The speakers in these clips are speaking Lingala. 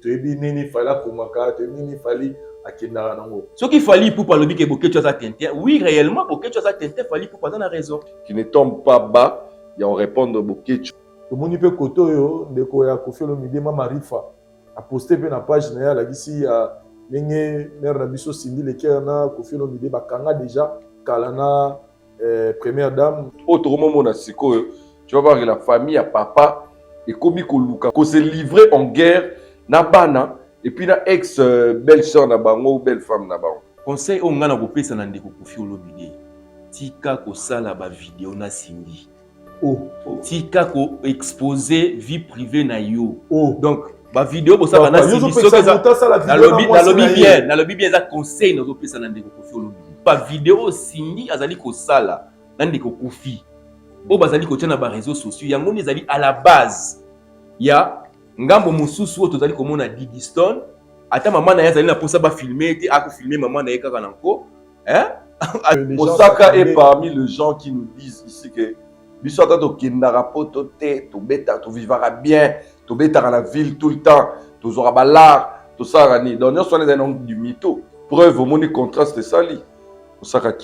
toyebi nini fali akomaka toyebi nini fali akendaka nango. Ce qu'il fallait pour parler que Bokecho a tenté, oui réellement Bokecho a tenté, fallait pour pas raison. Qui ne tombe pas bas, il y a on répond de Bokecho. Tomoni pe koto yo ndeko ya Koffi Olomide Mama Rifa a posté pe na page na ya la gisi ya ndenge mère na biso Cindy Leker na Koffi Olomide bakanga déjà kalana première dame. Autre moment na sikoyo, tu vas voir que la famille à papa et komi koluka ko se livrer en guerre na bana et puis na ex belle sœur na bango ou belle femme na bango. Conseil on ngana ko pesa na ndeko Koffi Olomide. Tika ko sala ba vidéo na Cindy. Tika ko exposer vie privée na yo. Donc ba vidéo bo ça na Cindy na lobi bien za conseil na ko pesa na ndeko Koffi Olomide. Ba vidéo Cindy azali ko sala na ndeko Koffi. O bazali ko tia na ba réseaux sociaux yango ni ezali à la base ya ngambo mususu o tozali komona Didi Stone ata maman na yazali na posa ba filmer te ako filmer maman na yeka kananko Osaka est parmi les gens qui nous disent ici que biso ata to kindara poto te to beta to vivra bien to beta dans la ville tout le temps to zora balar to sara ni donc nyonso wana ezali du mytho preuve omoni contraste sali Osaka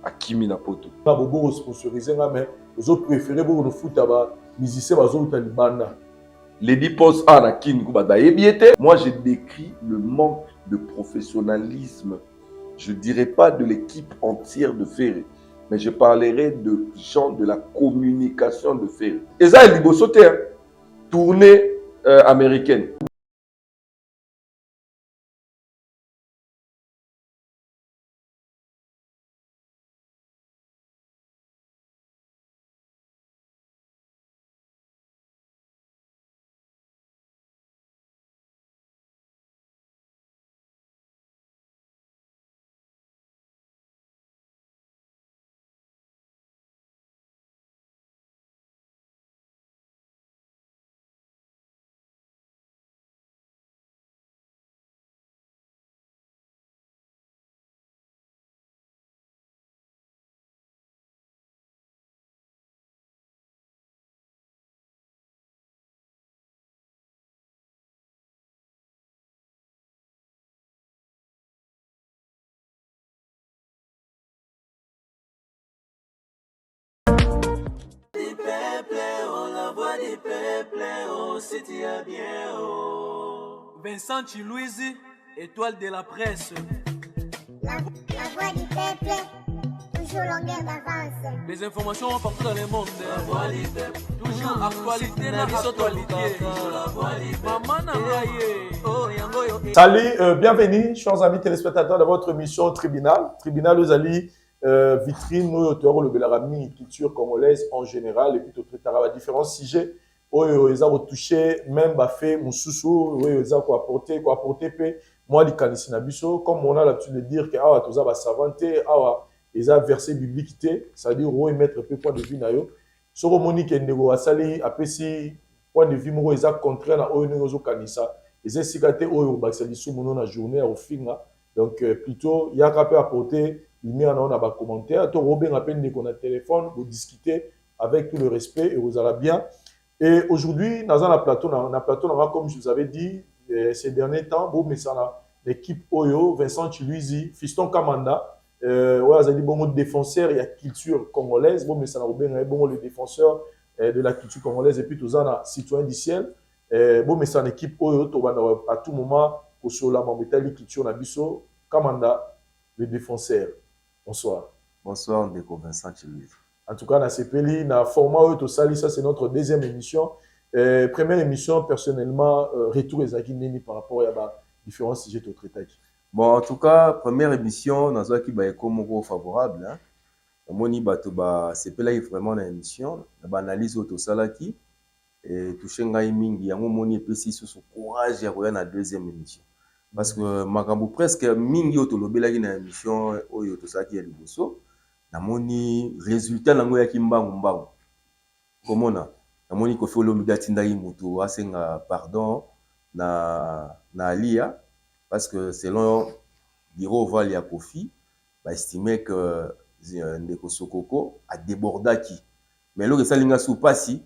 Akimi na poto ba bobo sponsoriser nga mais ozo préférer bo no foot ba musicien bazo uta libanda. Lady Pose a na kin ku ba yebiete. Moi je décris le manque de professionnalisme. Je dirais pas de l'équipe entière de Ferré, mais je parlerai de gens de la communication de Ferré. Et ça, il faut sauter, tournée américaine. Vincent Chilouizi, étoile de la presse. La voix du peuple, toujours longueur d'avance. Les informations partout dans le monde. La voix du peuple, toujours actualité na actualité. Salut, bienvenue, chers amis téléspectateurs de votre émission Tribunal. Tribunal, vous allez vitrine, nous, auteurs, le Belarami, culture congolaise en général, et puis tout à différents sujets. Ils ont touché même fait mon sous ils ont apporté moi les canissinabiso comme on a l'habitude de dire que ah tout ça va s'inventer ah ils ont versé bibliquité c'est-à-dire où mettre peu point de vue na yo sur monique ndego asali apesi point de vue mo ils ont contraire na oyo nous kanisa ils ont sikaté oyo basalisu mono na journée au finga donc plutôt il y a qu'à apporter lumière na ba commentaire to robin appelle ndeko na téléphone vous discuter avec tout le respect et vous allez bien. Et aujourd'hui, dans un plateau, comme je vous avais dit, ces derniers temps, l'équipe Oyo, Vincent Chilouizi, Fiston Kamanda, bon défenseur et la culture congolaise, bon le défenseur de la culture congolaise et puis tout ça, citoyen du ciel, bon mais c'est une équipe Oyo, à tout moment, au Sola, Mambetali, culture Nabiso, Kamanda, le défenseur. Bonsoir. Bonsoir, Ndeko Vincent Chilouizi. En tout cas, dans ce pays, dans le format ça c'est notre deuxième émission. Première émission, personnellement, retour et Nini par rapport à différents sujets de traitage. Bon, en tout cas, première émission, dans un qui est comme favorable. Moni Batoba, c'est vraiment une émission. L'analyse auto salaki et toucher ngai mingi. Yango moni epesi sur son courage à regarder la deuxième émission. Parce que makambo presque mingi auto lobelaki na émission auto salaki ya liboso. Namoni résultat nango ya kimbangu komona namoni Koffi Olomide tindaki mutu asenga pardon na Alia parce que selon Biro Val ya Koffi ba estimé que Ndeko Sokoko a débordaki mais lo que salinga sous pasi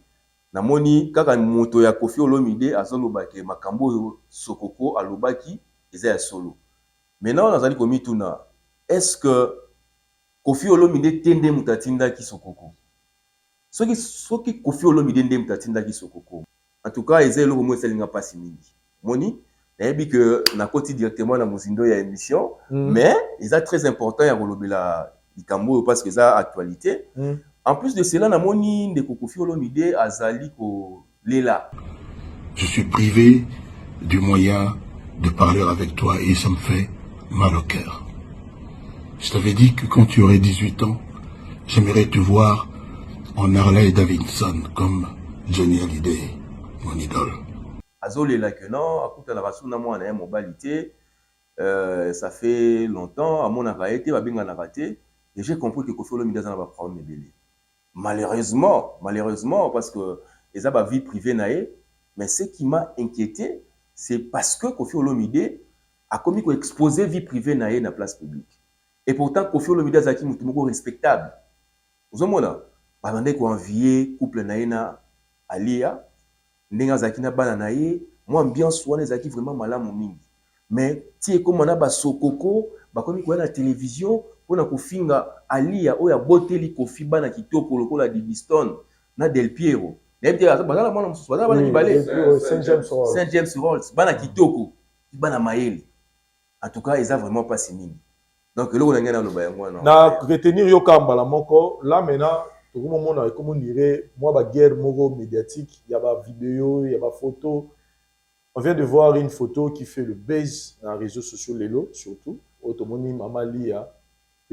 namoni kaka moto ya Koffi Olomide azoloba ke makambo oyo Sokoko alobaki eza ya solo. Maintenant nazali komituna, est-ce que Koffi Olomide tende mutatinda ki Sokoko? Soki Koffi Olomide nde mutatinda ki Sokoko. En tout cas, eza eloko mo esalinga pasi mingi. Moni nayebi que nakoti directement na mozindo ya émission, mais eza très important ya kolobela likambo parce que eza actualité. En plus de cela, namoni ndeko Koffi Olomide azali ko lela. Je suis privé du moyen de parler avec toi et ça me fait mal au cœur. Je t'avais dit que quand tu aurais 18 ans, j'aimerais te voir en Harley Davidson comme Johnny Hallyday, mon idole. Azolela que non, akuta la rasuna moi na mobalité, ça fait longtemps, à mon arrêté, va bien en arrêté, et j'ai compris que Koffi Olomide va prendre mes bébés. Malheureusement, parce que ils ont ma vie privée naïe, mais ce qui m'a inquiété, c'est parce que Koffi Olomide a commis qu'on exposer vie privée naïe dans la place publique. Et pourtant, Koffi Olomide a été respectable. Vous avez vu qu'on envié couple naïe na Alia, n'enga zakina bana naïe, moi bien souvent les aki vraiment malade mon mingi. Mais si comme on a ba Sokoko, ba commis qu'on a la télévision. On a kofinga Alia oya boteli Koffi bana kitoko lokola Dibiston na Del Piero. N'ebite bazala mwana mususu bazala bana kibale Saint James Rolls bana kitoko bana maeli. En tout cas, ils a vraiment pas signé. Donc le on a ngana loba yango na. Na retenir yo kambala moko là maintenant tout le monde comme on dirait moi ba guerre moko médiatique, il y a ba vidéo, il y a ba photo. On vient de voir une photo qui fait le buzz dans les réseaux sociaux lelo surtout. Automoni Mama Lia.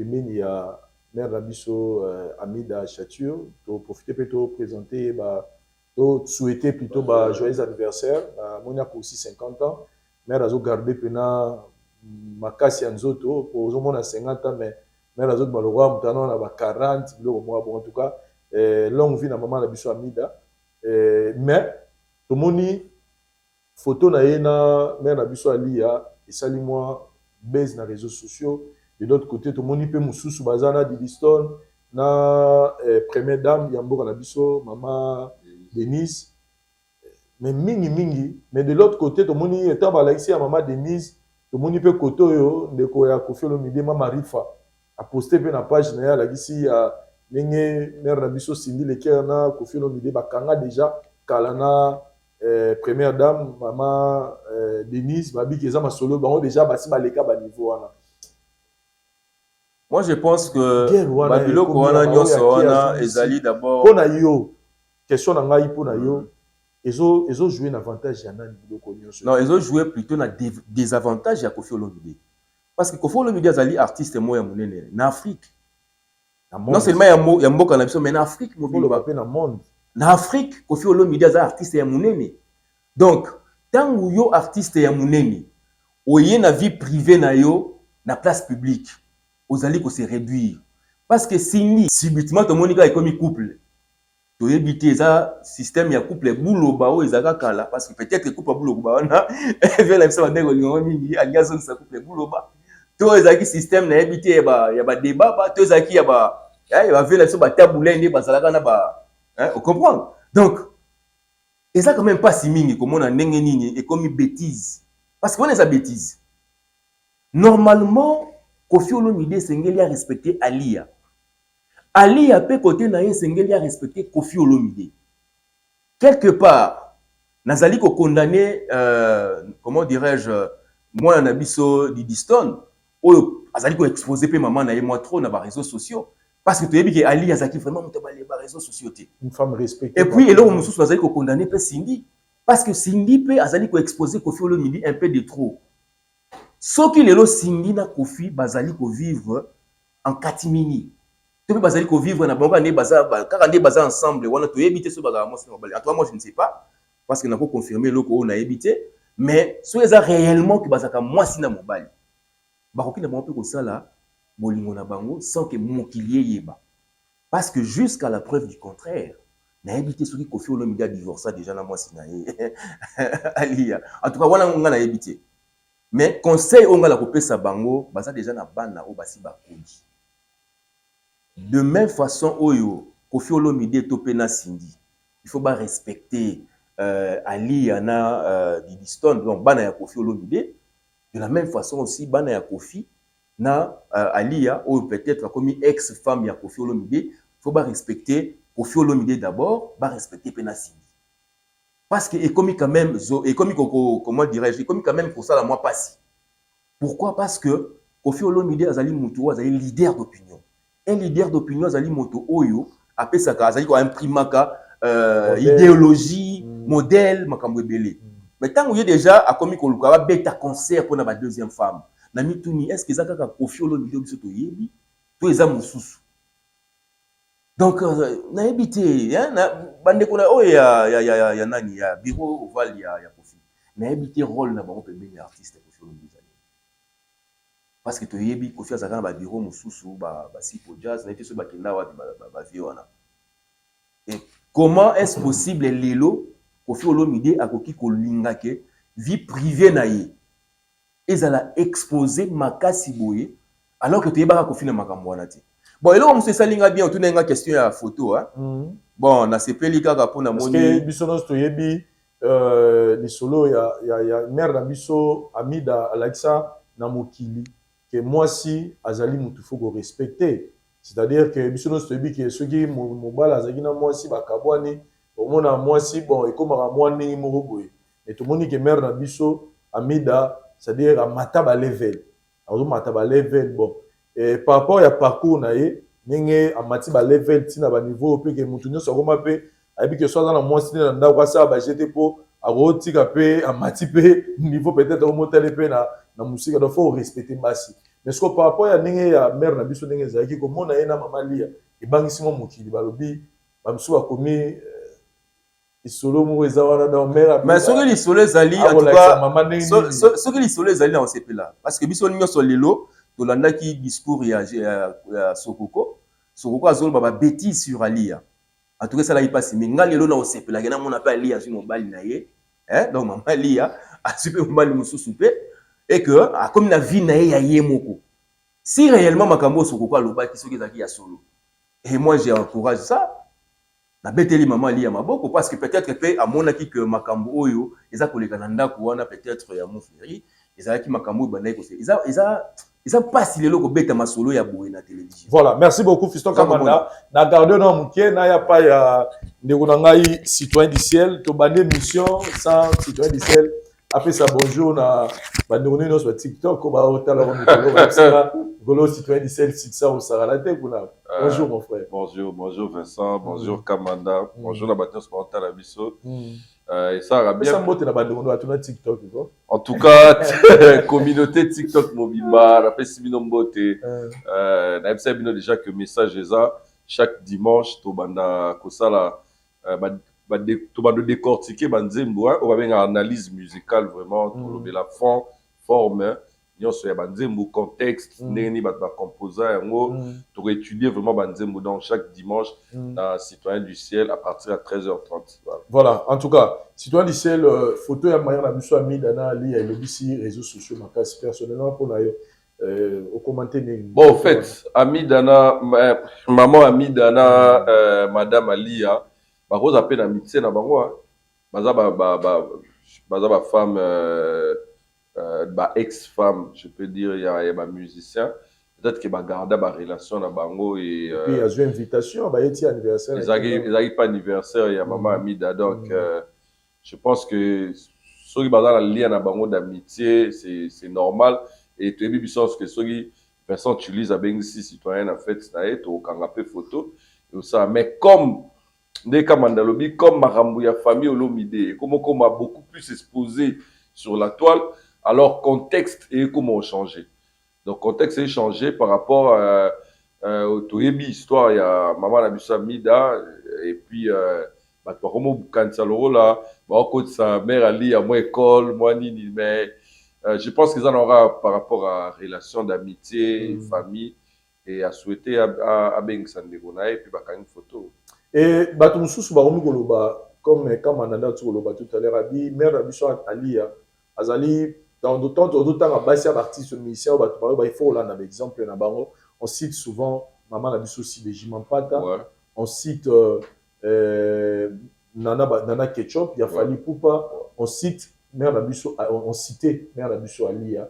Il y a Mère Rabiso Amida Chature, pour profiter plutôt présenter, pour souhaiter plutôt joyeux anniversaire. Mon a aussi 50 ans. Mère Razo gardé pena Makasi Anzoto, pour au moins 50 ans, mais Mère Razo Baloua, Moutano, on a 40, en tout cas, longue vie à Maman Rabiso Amida. Mais, tout le monde, photo na Mère Rabiso Alia, et salut moi, baise dans les réseaux sociaux. De l'autre côté, tout le monde peut moussou bazana Dibiston, na première dame Yambo Kanabiso, maman Denise. Mais mingi. Mais de l'autre côté, tout le monde est en balaïsi à maman Denise. Tout le monde peut koto yo de koya Koffi Olomide maman Rifa. A posté pe na page na ya la gisi a nenge mère Rabiso Cindy le na Koffi Olomide bakanga déjà kalana première dame maman Denise babi keza ma solo bango déjà basi baleka ba niveau wana. Moi, je pense que Babilo Koana Nyonsoana ezali d'abord. Pour na yo, question na ngai pour na yo, ils ont joué un avantage ya nani Biloko Nyonso. Non, ils ont joué plutôt na désavantage ya Koffi Olomide. Parce que Koffi Olomide azali artiste moya munene na Afrique. Non seulement ya mboka na biso mais na Afrique mobile ba pe na monde. Na Afrique, Koffi Olomide azali artiste ya munene. Donc, tangu yo artiste ya munene, oye na vie privée na yo na place publique. Ozali ko se réduire parce que si subitement to monika est comme couple to éviter ça système ya couple buloba o ezaka kala parce que peut-être couple buloba na vient la ça ndeko lingo mingi aliazo sa couple buloba to ezaki système na éviter ya ba débat ba to ezaki ya ba vient la so ba tabula ndi bazalaka na ba on comprend donc et ça quand même pas si mingi comme on a ndenge nini et comme bêtise parce qu'on est sa bêtise normalement Koffi Olomide sengeli a respecté Alia. Alia peut côté na ye sengeli a respecté Koffi Olomide. Quelque part, nazali ko condamné comment dirais-je moi na biso Dibiston ou azali ko exposer pe maman na ye moi trop na ba réseaux sociaux parce que tu yebi que Alia zaki vraiment muto ba les réseaux sociaux té. Une femme respectée. Et puis eloko mususu azali ko condamné pe Cindy parce que Cindy peut azali ko exposer Koffi Olomide un peu de trop. Ce qui lelo Cindy na Koffi bazali ko vivre en catimini. Tout bazali ko vivre na bango ne baza kaka ne baza ensemble wana to éviter ce baza moi je ne sais pas parce que n'a pas confirmé loko on a évité mais so eza réellement que bazaka moi si na mobali. Ba ko kina mo pe ko sala bolingo na bango sans que mokilier yeba. Parce que jusqu'à la preuve du contraire, na évité ce qui Koffi Olomide a divorcé déjà na moi si na Alia. En tout cas wana nga na évité. Mais conseil on va la couper sa bango, baza déjà na bana o basi bakudi. De même façon oyo Koffi Olomide topé na Cindy. il faut respecter Ali Yana Didiston, donc Bana ya Kofi Olomide. De la même façon aussi, Bana ya Kofi, na Alia, ou peut-être comme ex-femme ya Kofi Olomide, il faut respecter Kofi Olomide d'abord, respecter Pena Sidi. Parce que, et comme quand même, comment dirais-je, comme quand même pour ça, la moi passe. Pourquoi? Parce que Kofi Olomide Azali Moutou, Azali leader d'opinion. Un leader d'opinion, Azali Moutou Oyo, après ça, Azali quoi imprimaka, idéologie, modèle, makambo belé. Mais tant qu'il y a déjà à comme il y a bêta concert pour la deuxième femme, nami tuni est-ce que ça ka Kofi Olomide biso to yebi, to eza mususu. Donc na habité hein na bande ko na o ya nani ya bureau oval ya Kofi. Na habité rôle na bango pembeni artiste Kofi Olomide. Parce que to yebi Kofi azaka na bureau mususu ba sipo jazz na été so ba kenda wa ba viona. Et comment est-ce possible lelo Kofi Olomide akoki kolinga ke vie privée na ye ezala exposé makasi boye alors que toyebaka Kofi na makambo wana te. Bon eloko musu esalinga bien otuna nga question ya photo hein. Bon na sepeli kaka pona moni parce que biso no toyebi lisolo ya mère na biso Amida Alexa na mokili que moi si azali mutu faut ko respecter. C'est-à-dire que biso no toyebi que ceux qui mobala azaki na moi si bakabwani au mona moi si bon et comme moi ndenge moko boye et tout moni que mère na biso Amida c'est-à-dire amata ba level azo mata ba level bon et par rapport à parcours na ye ndenge amati ba level tina ba niveau pe que mutu nyo sokoma pe abi que soit dans la moi si na ndako ça ba jeter po arotika pe amati pe niveau peut-être au motel pe na musique donc faut respecter basi mais ce que par rapport à ndenge ya mère na biso ndenge zaki ko mona ye na mama lia e bangisi mo mokili balobi ba msu ba komi isolo mo ezawana dans mère mais ce que les soleils zali en tout cas ce que les soleils zali on sait là parce que biso nyo so lelo to landa ki discours ya Sokoko azol ba bêtise sur Alia en tout cas ça là il passe mais ngalelo na osepela ngena mona pa Alia zino bali na ye hein donc maman Alia a super mal mususu pe et que comme la vie na ye ya yemoko si réellement makambo Sokoko aloba ki soki zaki ya solo et moi j'encourage ça na beteli maman Alia maboko parce que peut-être pe amonaki que makambo oyo eza koleka na ndako wana peut-être ya moferi ezalaki makambo bandai ko Ils pas si les locaux bêta masolo ya boé na télévision. Voilà, merci beaucoup Fiston Kamanda. Na garde na muké na ya pa ya ndeko na ngai citoyen du ciel to bande mission sans citoyen du ciel. Après ça bonjour na bande no sur TikTok ko ba otala ko mikolo ba ça golo citoyen du ciel sit ça au saralate kuna. Bonjour mon frère. Bonjour Vincent, bonjour Kamanda, bonjour la bande sur otala biso. Et ça va bien. En tout cas, communauté TikTok Mobimba, après Simino Mbote, n'a déjà que message est ça. Chaque dimanche, to banda kosala, to banda décortiquer banzembo, on va bien une analyse musicale vraiment, pour la forme. Nous sommes banzembo contexte, n'eni bat composer, pour étudier vraiment banzembo dans chaque dimanche dans Citoyen du ciel à partir de 13h30. Voilà, en tout cas, Citoyen du ciel, photo ya Mayana Biso Amidana Ali et le BC réseaux sociaux, ma casse personnellement pour la au commentaire. Bon, en fait, Amidana, maman Amidana, madame Alia, bah rose appelle amitié na bango, ba femme. Ex-femme, je peux dire, il y a un musicien. Peut-être qu'il va garder ma relation à Bango et puis il y a une invitation, il y a un anniversaire. Ils n'arrivent pas anniversaire, il y a maman Amida. Donc, je pense que ceux qui sont dans le lien à Bango d'amitié, c'est normal. Et tu as vu, que ceux qui personne utilisent avec une citoyenne, en fait, c'est au canapé photo. Et ça. Mais comme des Kamandalobi, comme Marambouya famille Olomide, comme on a beaucoup plus exposé sur la toile, alors contexte et comment on changé. Donc contexte est changé par rapport au Toyebi histoire il y a maman Nabissa Mida et puis comment Kansaloro là sa mère Ali à moi école moi nini mais je pense qu'ils en aura par rapport à relation d'amitié famille et à souhaiter à Ben Sandegona et puis une photo et bato mususu ba komi koloba comme Kamanda tout koloba tout à l'heure a dit mère Nabissa Ali azali dans d'autant à base artiste musicien il faut là un exemple na bango on cite souvent maman la biso aussi de Jimampata on cite Nana Ketchup, il y a Fali Poupa, on cite mère Nabiso, on citait mère Nabiso Alia,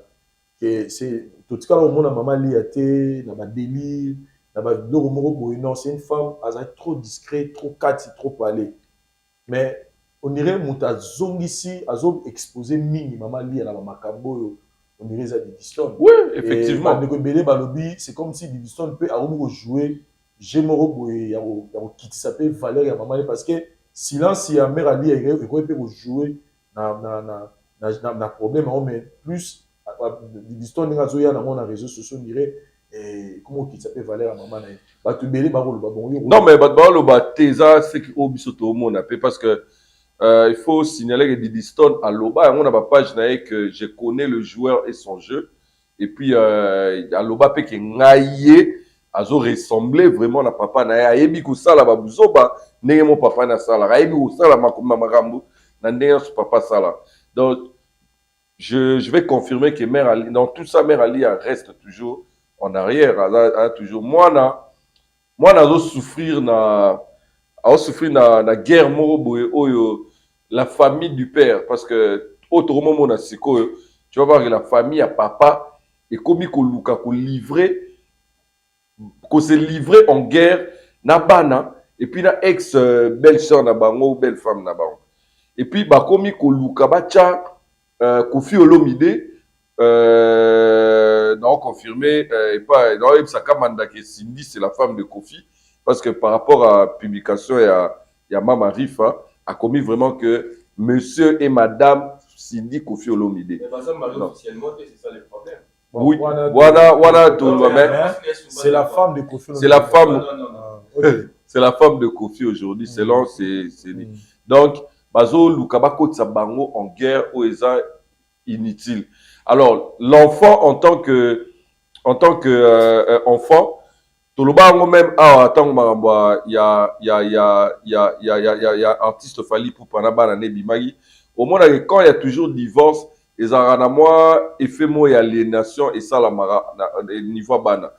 que c'est tout cas au monde maman Lia té, na ba délire, na ba biloko moko boye, non, c'est une femme, elle est trop discrète, trop kati, trop parler. Mais on dirait muta zongisi, azo exposé mingi maman Lia na ba makambo, on dirait ça Didiston. Oui, effectivement. C'est comme si Didiston peut jouer Gemoro boye, ya kiti ça peut valeur ya maman parce que silence ya mère Ali il peut jouer na problème mais plus l'histoire n'inga zoya na mon réseaux sociaux dirait comment qui s'appelle Valère maman na ba tu belé ba lo ba bon non mais ba lo ba teza c'est que obiso to mon appel parce que il faut signaler que Didi Stone à Loba on a ma page que je connais le joueur et son jeu et puis à Loba pe que ngaye azo ressembler vraiment na papa na ya yebi ko sala ba buzoba ndenge mon papa na sala yebi ko sala makambo na ndenge son papa sala donc je vais confirmer que Mère Ali, dans tout ça, Mère Ali reste toujours en arrière. Elle a toujours. Moi, je souffrir na guerre la famille du père. Parce que, autrement, tu vas voir que la famille à papa est comme qu'on livré, qu'on s'est livré en guerre, na bana, et puis na ex belle-sœur na bango ou belle-femme na bango. Et puis, comme qu'on luka bacha, Kofi Olomide, non confirmé, et pas dans Ibsaka Mandake Cindy, c'est la femme de Kofi, parce que par rapport à la publication et à Mama Rifa, a commis vraiment que monsieur et madame Cindy Kofi Olomide. Mais ça m'arrive officiellement, c'est ça le problème. Oui, voilà tout le monde. C'est la femme de Kofi Olomide. C'est la femme. Okay. C'est la femme de Kofi aujourd'hui, selon c'est donc Bazo Lukabako Tsabango en guerre ou eza inutile. Alors l'enfant en tant que enfant, Toloba même attends il y a artiste Fali pour Panaba na Nebimagi. Au moins quand il y a toujours divorce, les arana moi effet mo et aliénation et ça la mara niveau bana.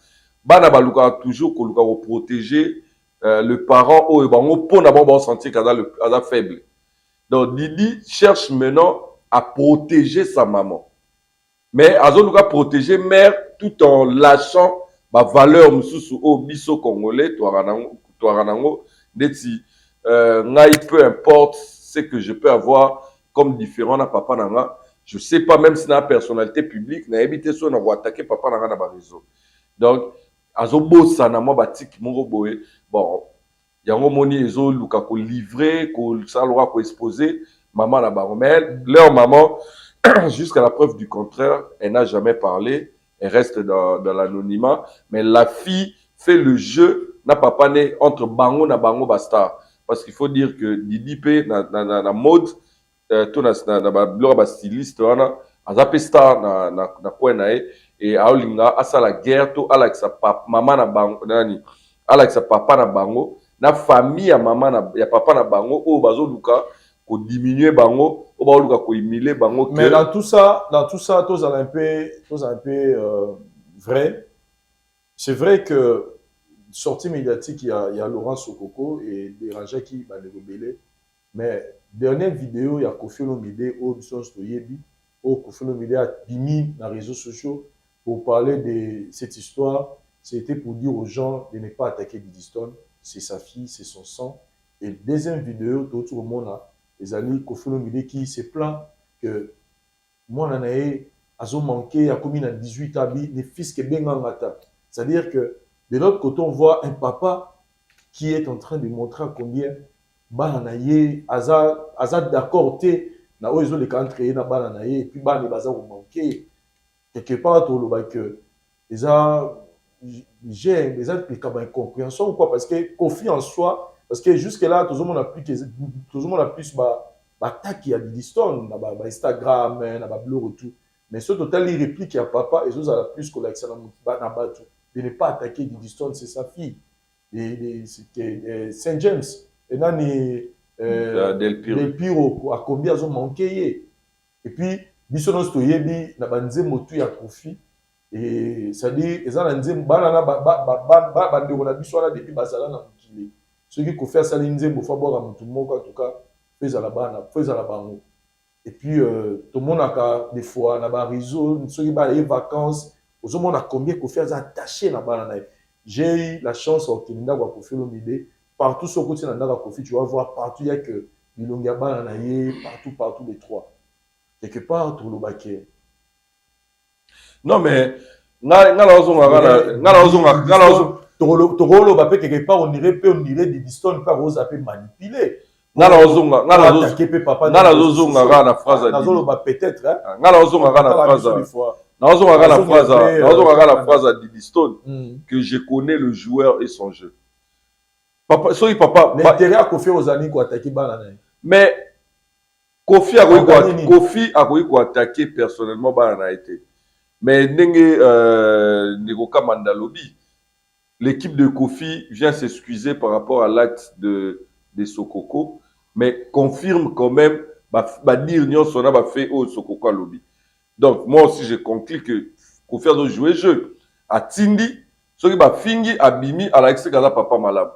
Bana baluka toujours ko luka protéger le parent au bango pour d'abord sentir qu'il a faible. Donc Didi cherche maintenant à protéger sa maman. Mais Azonuka protéger mère tout en lâchant ma valeur mususu au biso congolais toaranango ndeti ngai peu importe ce que je peux avoir comme différent na papa nanga. Je sais pas même si na personnalité publique na éviter so na attaquer papa nanga na ba réseau. Donc azobosa na moi batik moko boye bon yango moni ezo luka ko livrer ko salora ko exposer maman na bango mais leur maman jusqu'à la preuve du contraire elle n'a jamais parlé elle reste dans l'anonymat mais la fille fait le jeu na papa né entre bango na bango basta parce qu'il faut dire que Didi pe na mode tout na ba blora ba styliste wana azape star na coin na et aolinga asala guerre to Alexa papa maman na bango nani Alexa papa na bango na famille ya maman ya papa na bango o bazo luka ko diminuer bango o ba luka ko humilier bango. Mais dans tout ça tous un peu vrai. C'est vrai que sortie médiatique il y a Laurent Sokoko et Déranger qui va les rebeller mais dernière vidéo il y a Kofi Olomide au Bissons Toyebi au Kofi Olomide a bimi dans les réseaux sociaux pour parler de cette histoire. C'était pour dire aux gens de ne pas attaquer Didi Stone. C'est sa fille, c'est son sang. Et deuxième vidéo, tout le monde a les amis Kofi Olomide qui se plaint que moi, a manqué, a commis à 18 ans, les fils qui bien en attaque. C'est-à-dire que de l'autre côté, on voit un papa qui est en train de montrer combien Bananaye, Azad d'accord, na oizo les cantrés, na Bananaye, et puis Ban les bazar ont manqué. Quelque part, tout le que j'ai des incompréhension ou quoi parce que Kofi en soi parce que jusque là tout le monde a plus attaque il y a Didi Stone na Instagram na blog tout mais ce total il réplique à papa et ça a plus que l'accès na batu de ne pas attaquer Didi Stone c'est sa fille et c'était Saint James et nani Del Piro à combien ils ont manqué et puis bisonos toyebi na banze motu ya Kofi. Et ça dit, ils ont dit, banana, bandé, on a vu ça depuis Bazala na Mukile. ceux qui Kofi asali nzembo fa boka mutu moko en tout cas feza la bango. Et puis tout le monde a des fois na ba réseau ceux qui ba les vacances aux hommes on a combien Kofi a attaché na bana na. J'ai eu la chance au Keninda kwa Kofi Olomide partout sur côté na ndaka Kofi tu vas voir partout il y a que Bilonga bana na ye partout les trois. Quelque part tout le baquet. Non mais ngala ozonga Togolo ba pe quelque part on dirait des distons par rose peu manipuler. Ngala ozonga na phrase nazolo ba peut-être ngala ozonga na phrase à Didi Stone que je connais le joueur et son jeu. Papa l'intérêt à Kofi Ozani ko attaquer bana na. Mais Kofi a ko attaquer personnellement bana na été. Mais Negoka Mandalobi, l'équipe de Kofi vient s'excuser par rapport à l'acte de Sokoko, mais confirme quand même, dire Nyon Sona va faire au Sokoko à lobby. Donc, moi aussi, je conclue que Kofi a joué jeu. À Tindi, ce qui va finir à Bimi, à l'excès de Papa Malab.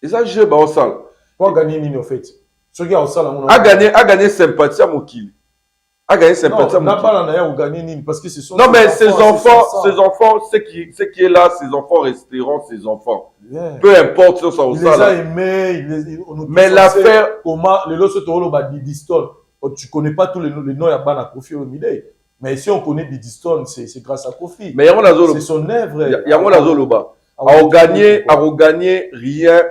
Et ça, je vais au salle. Pour gagner Nini, en fait. Ce qui a au salle, a gagné sympathie à Mokili. A gagné sympathie à Mokili. Parce que ce sont. Non, mais ces enfants, ce qui est là, ces enfants resteront ces enfants. Yeah. Peu importe ce que ça au salle. Il les a aimés, mais l'affaire. Comment les lots de Didi Stone, tu connais pas tous les noms à Bana Kofi Olomide. Mais si on connaît Didi Stone, c'est grâce à Kofi. Mais c'est son œuvre. Il y a un Zoloba. A gagné rien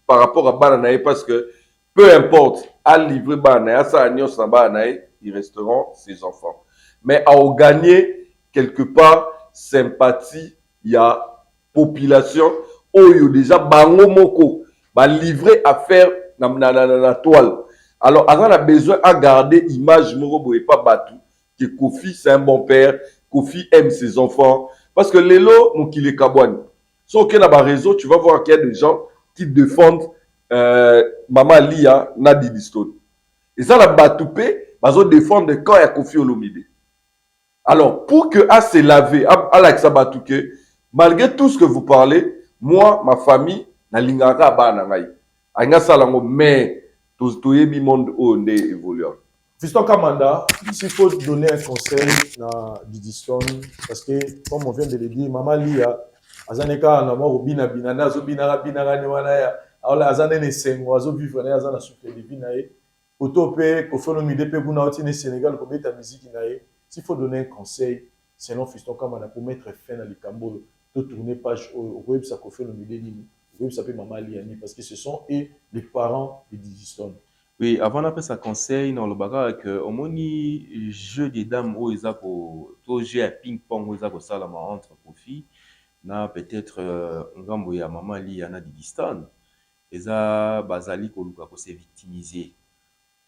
par rapport à Bananae parce que peu importe, à livrer Bananae, à ça, à Bananae, ils resteront ses enfants. Mais à gagner quelque part sympathie, il y a population, où il y a déjà bango moko, livré à faire la toile. Alors, on a besoin à garder l'image moko et pas Batou, que Kofi c'est un bon père, Kofi aime ses enfants. Parce que Lelo, mon kile kabouane. Si on est dans le réseau, tu vas voir qu'il y a des gens qui défendent Maman Lia na Didi Stone. Et ça, la Batoupé, ils défendent quand il y a Kofi Olomide. Alors, pour que à se laver, à Alexa Batouké, malgré tout ce que vous parlez, moi, ma famille, na lingaka ba na ngai. Anga salango mais to yebi monde onde évoluant. Fiston Kamanda, s'il faut donner un conseil à Didi Stone, parce que, comme on vient de le dire, Maman Lia, Azaneka, na mort bina bina, nazo bina bina niwana, alors Azane ne sengo, azo vivre na Azana souffle de binae, Otope, Kofi Olomide pe buna oti ne Sénégal, pour mettre la musique nae. S'il faut donner un conseil, selon Fiston Kamanda, pour mettre fin à l'Ikambo, de tourner page au web, ça Kofi Olomide ni, au web, ça peut Maman Lia ni, parce que ce sont les parents de Didi Stone. Oui, avant d'appeler ça conseil, dans le bagage, au moni jeu des dames, où ils ont pour jouer à ping-pong, où ils ont ça entre Kofi, na peut-être ngambo ya Maman Lia na Didi Stone, ils ont bazali koluka ko se victimiser.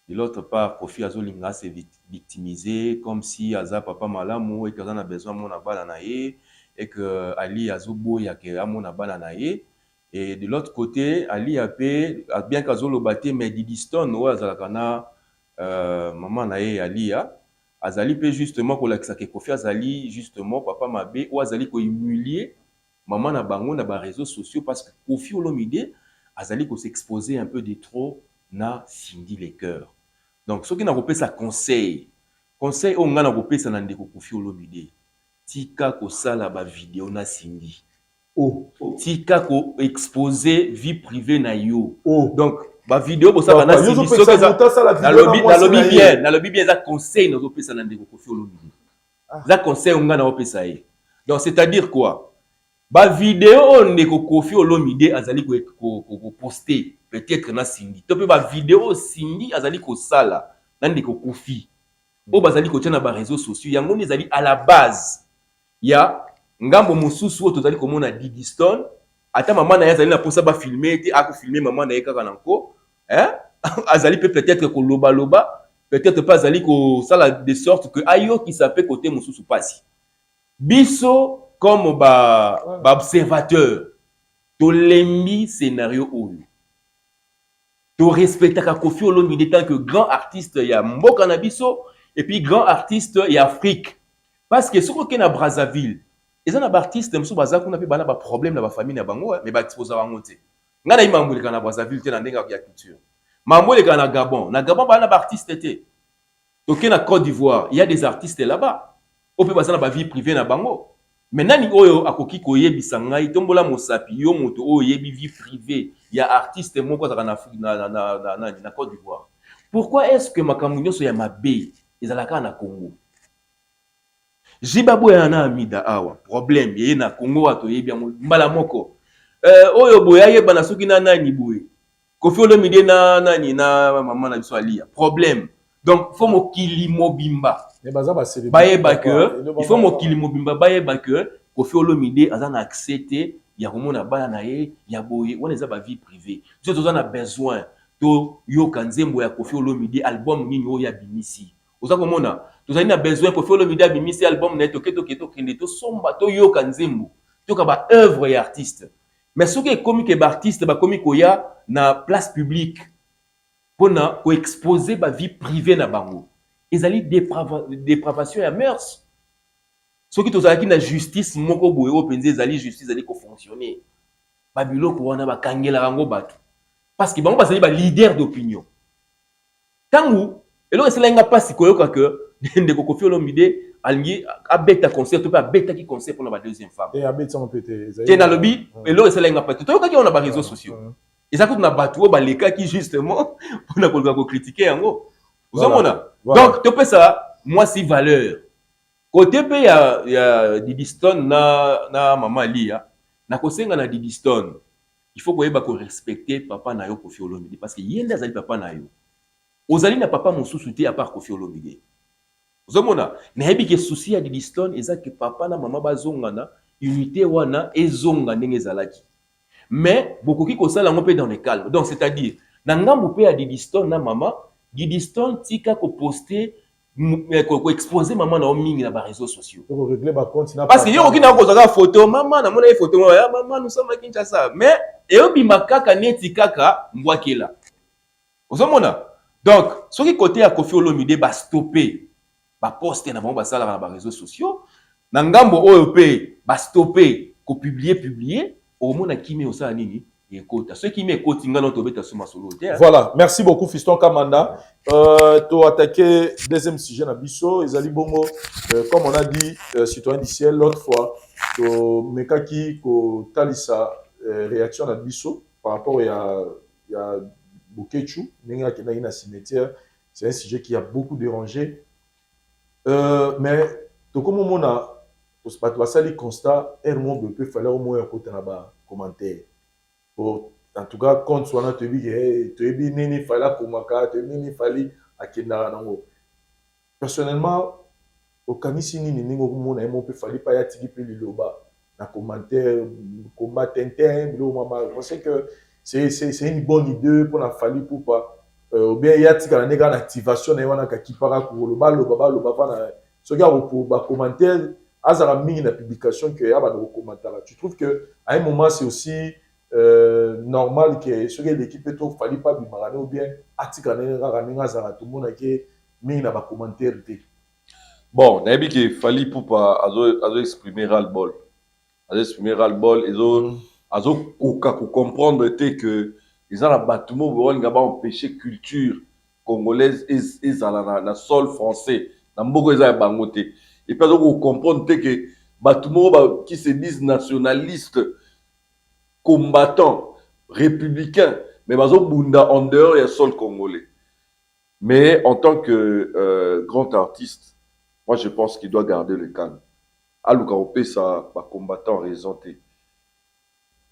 De l'autre part, Kofi azolinga se victimiser comme si aza papa malamu et que a besoin mon abana na ye et que Ali azobo ya ke amona bana na ye. Et de l'autre côté, Ali a bien qu'Azolo bâté, mais Didi Stone, ou Azalakana, maman nae Ali a, Azali peut justement, pour que Kofi Azali, justement, papa Mabé, ou Azali ko humilier, maman na bango na ba réseaux sociaux, parce que Kofi Olomide, Azali ko s'exposer un peu de trop, na Cindy les cœurs. Donc, ce qui n'a pas ça conseil, on n'a pas ça n'a Kofi Olomide, tika ko sala ba vidéo na Cindy. Tika ko exposer vie privée na yo. Donc ba vidéo pour ça na Cindy so que ça na lobby bien ça conseil na opé ça na ndeko Kofi Olomide. Ça conseil on na opé ça. Donc c'est-à-dire quoi? Ba vidéo ndeko Kofi Olomide azali ko poster peut-être na Cindy. To pe ba vidéo Cindy azali ko sala na ndeko Kofi. O bazali ko tia na ba réseaux sociaux yango ni azali à la base. Ya ngambo mususu oto tozali komona Didi Stone ata maman na yazali na posa ba filmer te ako filmer maman na yeka kananko azali peut-être ko loba peut-être pas azali ko sala de sorte que ayo qui s'appelle côté mususu pasi biso comme ba observateur to lembi scénario oyo to respecter ka Kofi Olomide tant que grand artiste ya mboka na biso et puis grand artiste ya Afrique parce que ce qu'on a Brazzaville Eza na ba artiste mso baza kuna pe bana ba problème na ba famille na bango mais ba exposer bango te. Ngana ima mbulika na Brazzaville te na ndenga ya culture. Mamboleka na Gabon. Na Gabon bana ba artiste te. Toké na Côte d'Ivoire, il y a des artistes là-bas. On peut passer na ba vie privée na bango. Mais nani oyo akoki koyebisa ngai tombola mosapi yo moto oyo yebi vie privée ya artiste moko za na Côte d'Ivoire. Pourquoi est-ce que makambo nyonso ya mabe ezalaka na Congo? Jibabo ya na amida awa problème ye na Congo ato yebi mbala moko. Oyo boya yeba na soki na nani boye. Kofi Olomide na nani na maman na biso alia. Problème. Donc faut mokili mobimba. Bayeba que il faut mokili mobimba bayeba que Kofi Olomide azana accepter ya komona bana na ye ya boye on eza ba vie privée. Nous avons a besoin to yo kanzembo ya Kofi Olomide album nini o ya bimisi. Oza komona nous avons besoin Kofi Olomide bimisi album na to kende to somba to yo kanzembo. To ka ba œuvre ya artiste. Mais ce qui est comique et artiste ba comique oya na place publique pour exposer ba vie privée na bango. Ils allaient dépravation et mœurs. Ce qui est na justice moko boye o penze ezali justice allait ko fonctionner. Babilo ko wana ba kangela rango batu. Parce que bango basali ba leader d'opinion. Tangu elo eselenga pasi koyoka que ndeko Kofi Olomide alingi abeta concert to pa beta ki concert pour la deuxième femme. Et abeta on peut te. Tiens na lobby elo eselenga pasi. To yoka ki on a ba réseaux sociaux. Et ça coûte na batu ba leka ki justement pour na ko critiquer yango. Vous en donc tu peux ça moi si valeur. Côté pe ya Didiston na maman Lia na kosenga na Didiston. Il faut koyeba ko respecter papa na yo Kofi Olomide parce que yenda zali papa na yo. Ozali na papa mosusu te à part Kofi Olomide. Ozomona na yebi ke souci ya Didiston eza que papa na maman bazongana unité wana ezonga ndenge ezalaki. Mais bokoki kosala ngo pe dans le calme. Donc c'est-à-dire na ngambu pe ya Didiston na maman Didiston tika ko poster ko exposer maman na mingi na ba réseaux sociaux. Pour régler ba compte parce que yo okina ko zaka photo maman na mona photo ya maman nous sommes à Kinshasa mais eobi makaka neti kaka mbwakela. Ozomona donc ce qui côté ya Kofi Olomide ba stopper ba poster na bango ba sala na ba réseaux sociaux na ngambo oyo pe ba stopper ko publier au mona kimi osala nini ekota ceux qui m'écoutent ngana to beta suma solo. Voilà, merci beaucoup Fiston Kamanda. To attaquer deuxième sujet na biso ezali bongo comme on a dit citoyen du ciel l'autre fois to mekaki ko talisa réaction na biso par rapport à Bokechu ninga kena ina cimetière. C'est un sujet qui a beaucoup dérangé mais to comme on a to se pas sali constat ermo peut faire au moins côté na ba commentaire. En tout cas, quand on a te dit que nini fala komaka, te nini fali akenda nango. Personnellement, au kamisi nini ningo mona mo pe fali pa ya tiki pe liloba na commentaire combat tintin lo mama. Je pense que c'est une bonne idée pour la fali pour pas ou bien ya tika na nega activation na wana ka kipara ko lo ba na so ga pour ba commentaire azara mingi na publication que ya ba no commentaire. Tu trouves que à un moment c'est aussi normal que ce que l'équipe est trop fallu pas bimarane ou bien article n'enga zara tout le monde qui mis na ba commentaire te bon na que fali pour pas azo exprimer ras-le-bol azo koka ko comprendre te que ils ont la bâtiment pour nga ba empêcher culture congolaise ezala na sol français na mboko eza bango te et puis azo ko comprendre te que bâtiment qui se disent nationalistes combattants, républicains, mais bazo bunda en dehors et sol congolais. Mais en tant que grand artiste, moi je pense qu'il doit garder le calme. Aluka opé ça ba combattant raisonné.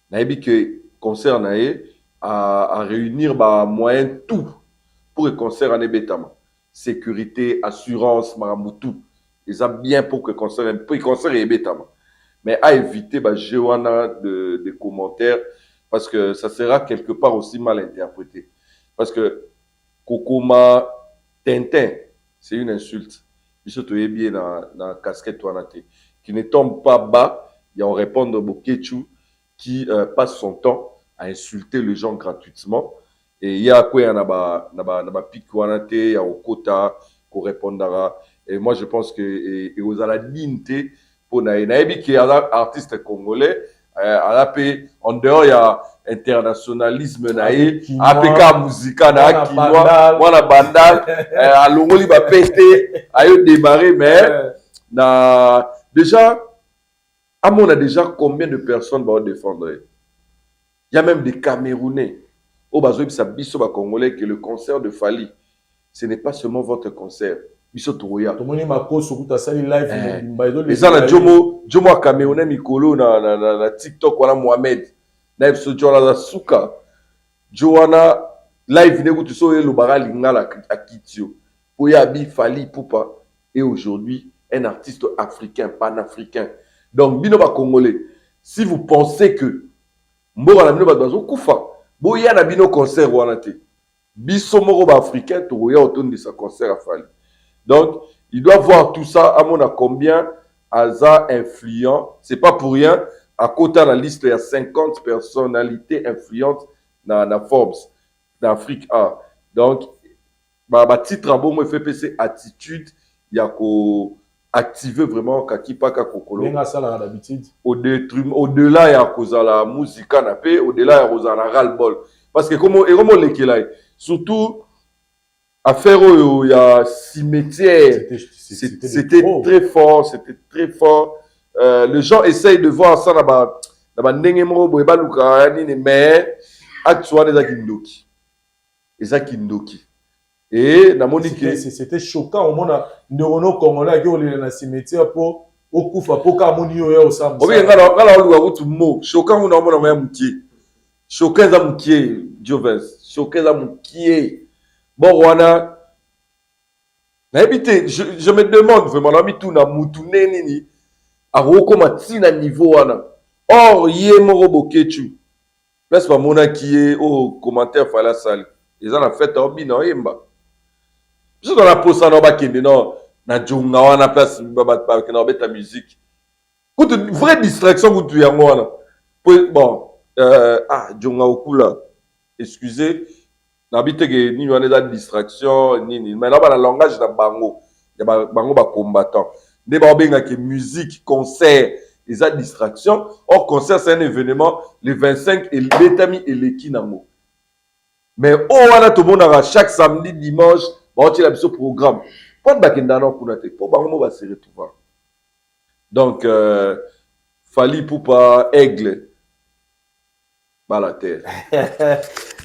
Naïbi que concert naé à réunir ba moyen tout pour le concert en ebetama. Sécurité, assurance, maramutu. Ils ont bien pour que concert ebetama. Mais à éviter de commentaires parce que ça sera quelque part aussi mal interprété. Parce que Kokoma Tintin, c'est une insulte. Il se trouve bien dans la casquette qui ne tombe pas bas. Il y a un répondre Bokechu qui passe son temps à insulter les gens gratuitement. Et il y a quoi, il y a Pikouanate, il y a Okota, qui répondra. Et moi, je pense que aux Aladinité, pour naïbi qui est artiste congolais en dehors il y a internationalisme naïe APK musica na kinwa wana bandal alongoli ba pété ayo démarrer mais na déjà on a déjà combien de personnes vont défendre? Il y a même des Camerounais au bazoïb sa biso ba congolais que le concert de Fally ce n'est pas seulement votre concert. Biso Touya. Tout le monde m'a posé sur ta salle live. Et ça, Jomo Camerounais Mikolo na TikTok, wala Mohamed. Na so Joana Souka. Joana live ne tu so le bara lingala à Kitio. Poyabi Fally Poupa et aujourd'hui un artiste africain, panafricain. Donc bino ba congolais. Si vous pensez que Mbora na bino ba bazo kufa, boya na bino concert wana te. Biso moko ba africain Touya autour de sa concert à Fally. Donc, il doit voir tout ça, à mon avis, combien hasard influent. C'est pas pour rien. À côté de la liste, il y a 50 personnalités influentes dans Forbes, d'Afrique A. Donc, titre à bon, moi, FPC attitude, il y a qu'à activer vraiment Kakipa Kakokolo. Au-delà, il y a cause à la musique canapé, au-delà, il y a cause à la ras-le-bol. Parce que comment les là, surtout, affaire où il y a cimetière, c'était très fort, c'était très fort. Les gens essayent de voir ça là-bas, mais actuellement les Akindoki. Et c'était choquant au monde neurono congolais qui ont dans le cimetière pour au kufa pour kamoni yo au sam. Oui, ngala choquant on a mon choquant za mukie Joves, choquant za mukie. Bon, Rwanda, je me demande vraiment, là, tout na moutoune nini, à rekomati na niveau wana. Or, yé moro bokechu. Laisse pas mona qui est au commentaire fala sali. Ils en ont fait un bino yemba. Je dans la pose ça ba kende non, na djonga wana place ba na beta musique. Toute vraie distraction que tu y a moi bon, djonga okula. Excusez. N'habite que ni on est dans distraction ni mais là dans le langage de bango il y a bango ba combattant ne ba benga que musique concert les a distraction. Or concert c'est un événement le 25 et l'étami et l'équinamo mais on a tout le monde chaque samedi dimanche ba on a ce programme pas de bakenda non pour noter pour bango va se retrouver donc Fally Poupa aigle par la terre.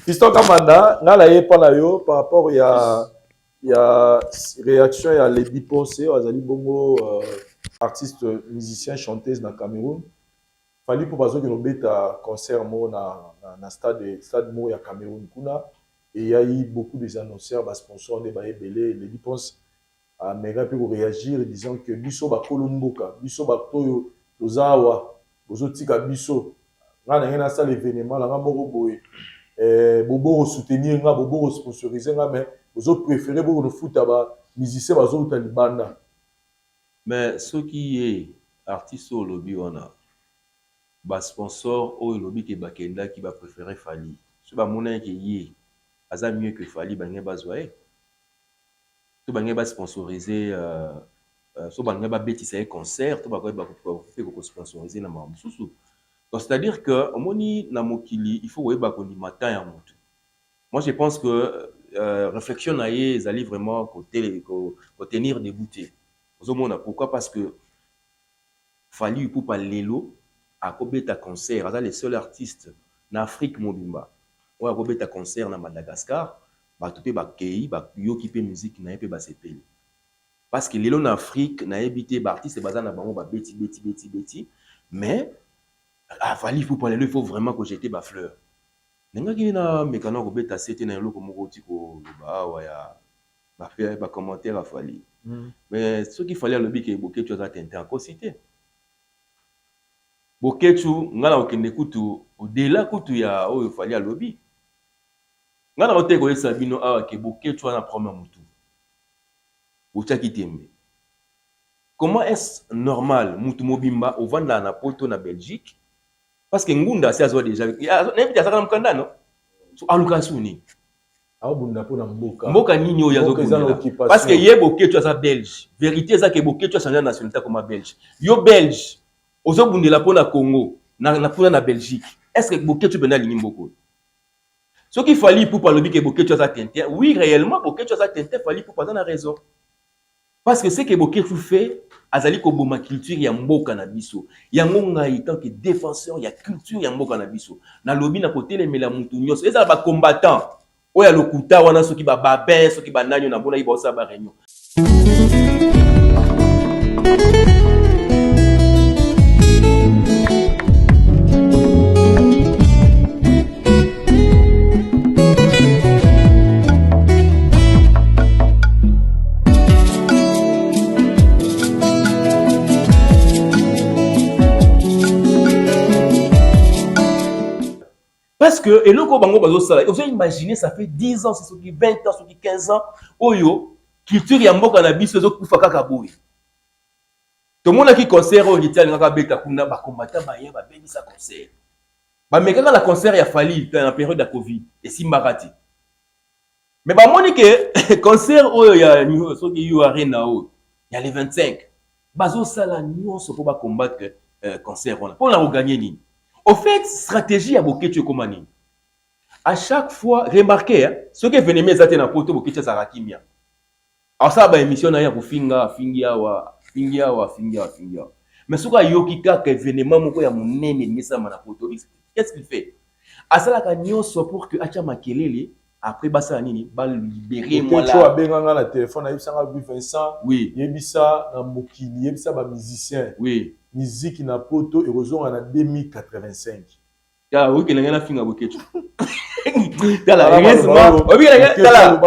Fiston Kamanda, ngala yepana yo par rapport il y a réaction il y a les dipensés azali bongo artiste musicien chanteuse na Cameroun. Fally Poupa zo que beta concert mo na stade mo ya Cameroun kuna et il y a eu beaucoup des annonceurs ba sponsors de ba ebele les dipensés a mega pour réagir disant que biso ba kolomboka biso ba toyo tozawa bozo tika biso ngana ngena ça l'événement la moko boye bobo soutenir nga bobo sponsoriser nga mais vous préférez beaucoup le foot aba musicien bazo utalibanda mais ce qui est artiste au lobby on a ba sponsor au lobby ke bakenda qui va préférer Fally ce ba mona ke yé aza mieux que Fally ba ngeba zoé to ba ngeba sponsoriser so ba ngeba betisa un concert to ba ko ko sponsoriser na ma mususu. Donc, c'est-à-dire que omoni na mokili il faut weba ko ni matin ya mutu. Moi je pense que réflexion na ye zali vraiment côté tenir débouté. Ozomona pourquoi parce que Fally Poupa lelo a kobeta concert aza le seul artiste na Afrique mobimba. Ou a kobeta concert na Madagascar ba topé ba kei ba yoki pe musique na pe ba sepeli. Parce que lelo na Afrique na ebité ba artiste baza na bango ba beti mais Fally Poupa lelo il faut vraiment que j'étais ba fleur. Nenga ki na mekano ko beta sete na eloko moko tiko ba wa ya ba faire ba commentaire à Fally. Mais ce qu'il fallait lobi ke boketu aza tente encore cité. Boketu ngala okende kutu au-delà kutu ya o Fally lobi. Ngala oteko yesa bino awa ke boketu na premier mutu. Ochaki tembe. Comment est-ce normal mutu mobimba au vanda na poto na Belgique? Parce que ngunda c'est azo déjà. N'invite à ça comme kanda non. So aluka suni. abunda po na mboka. Mboka nini oyo Mboka eza na azokundela. occupation. Parce que ye Boketu aza belge. Vérité eza ke Boketu a changé la nationalité comme belge. Yo belge ozobundela po na Congo na pona na Belgique. Est-ce que Boketu bena lingi mboko? Ce qu'il fallait pour parler que Boketu aza tintin, oui réellement Boketu aza tintin fallait pour pas na raison. Parce que ce que Boketu fait azali ko boma culture ya mboka na biso. Yango ngai tant que défenseur ya culture ya mboka na biso. Na lobi na côté les mela mutu nyos. Eza ba combattant. Oya lokuta wana soki ba babin soki ba nanyo na bona ibosa ba réunion. Parce que, et le Bango Bazo Sala, vous avez imaginé, ça fait 10 ans, c'est ce qui 20 ans, ce qui 15 ans, Oyo, culture Yambo Cannabis, c'est ce qui fait Kakaboui. Tout le monde qui concert, on dit, il y a des combattants, il y a des concert. Mais quand le concert, il a fallu, dans la période de la Covid, et si Marati. Mais moi, je dis que le concert, il y a il y a les 25. Bazo Sala, nous, on peut combattre le concert. Pour la regagner, au fait, stratégie à Boketu Komani. À chaque fois, remarquez, ce qui est venu mettre dans poto Boketu Zarakimia. Alors ça, bah émission na ya pour finga. Mais ce qui yoki kaka événement moko ya monene mesa mana poto. Qu'est-ce qu'il fait? À ça la canyon so pour que acha makelele après basa nini ba libérer moi là. Tu as bien la téléphone, il y a Vincent. Oui. Yebisa na mokili, yebisa ba musicien. Oui. Musique na poto érosion en 2085. Ya oui que na finga Boketu. Tala heureusement. Obi na tala.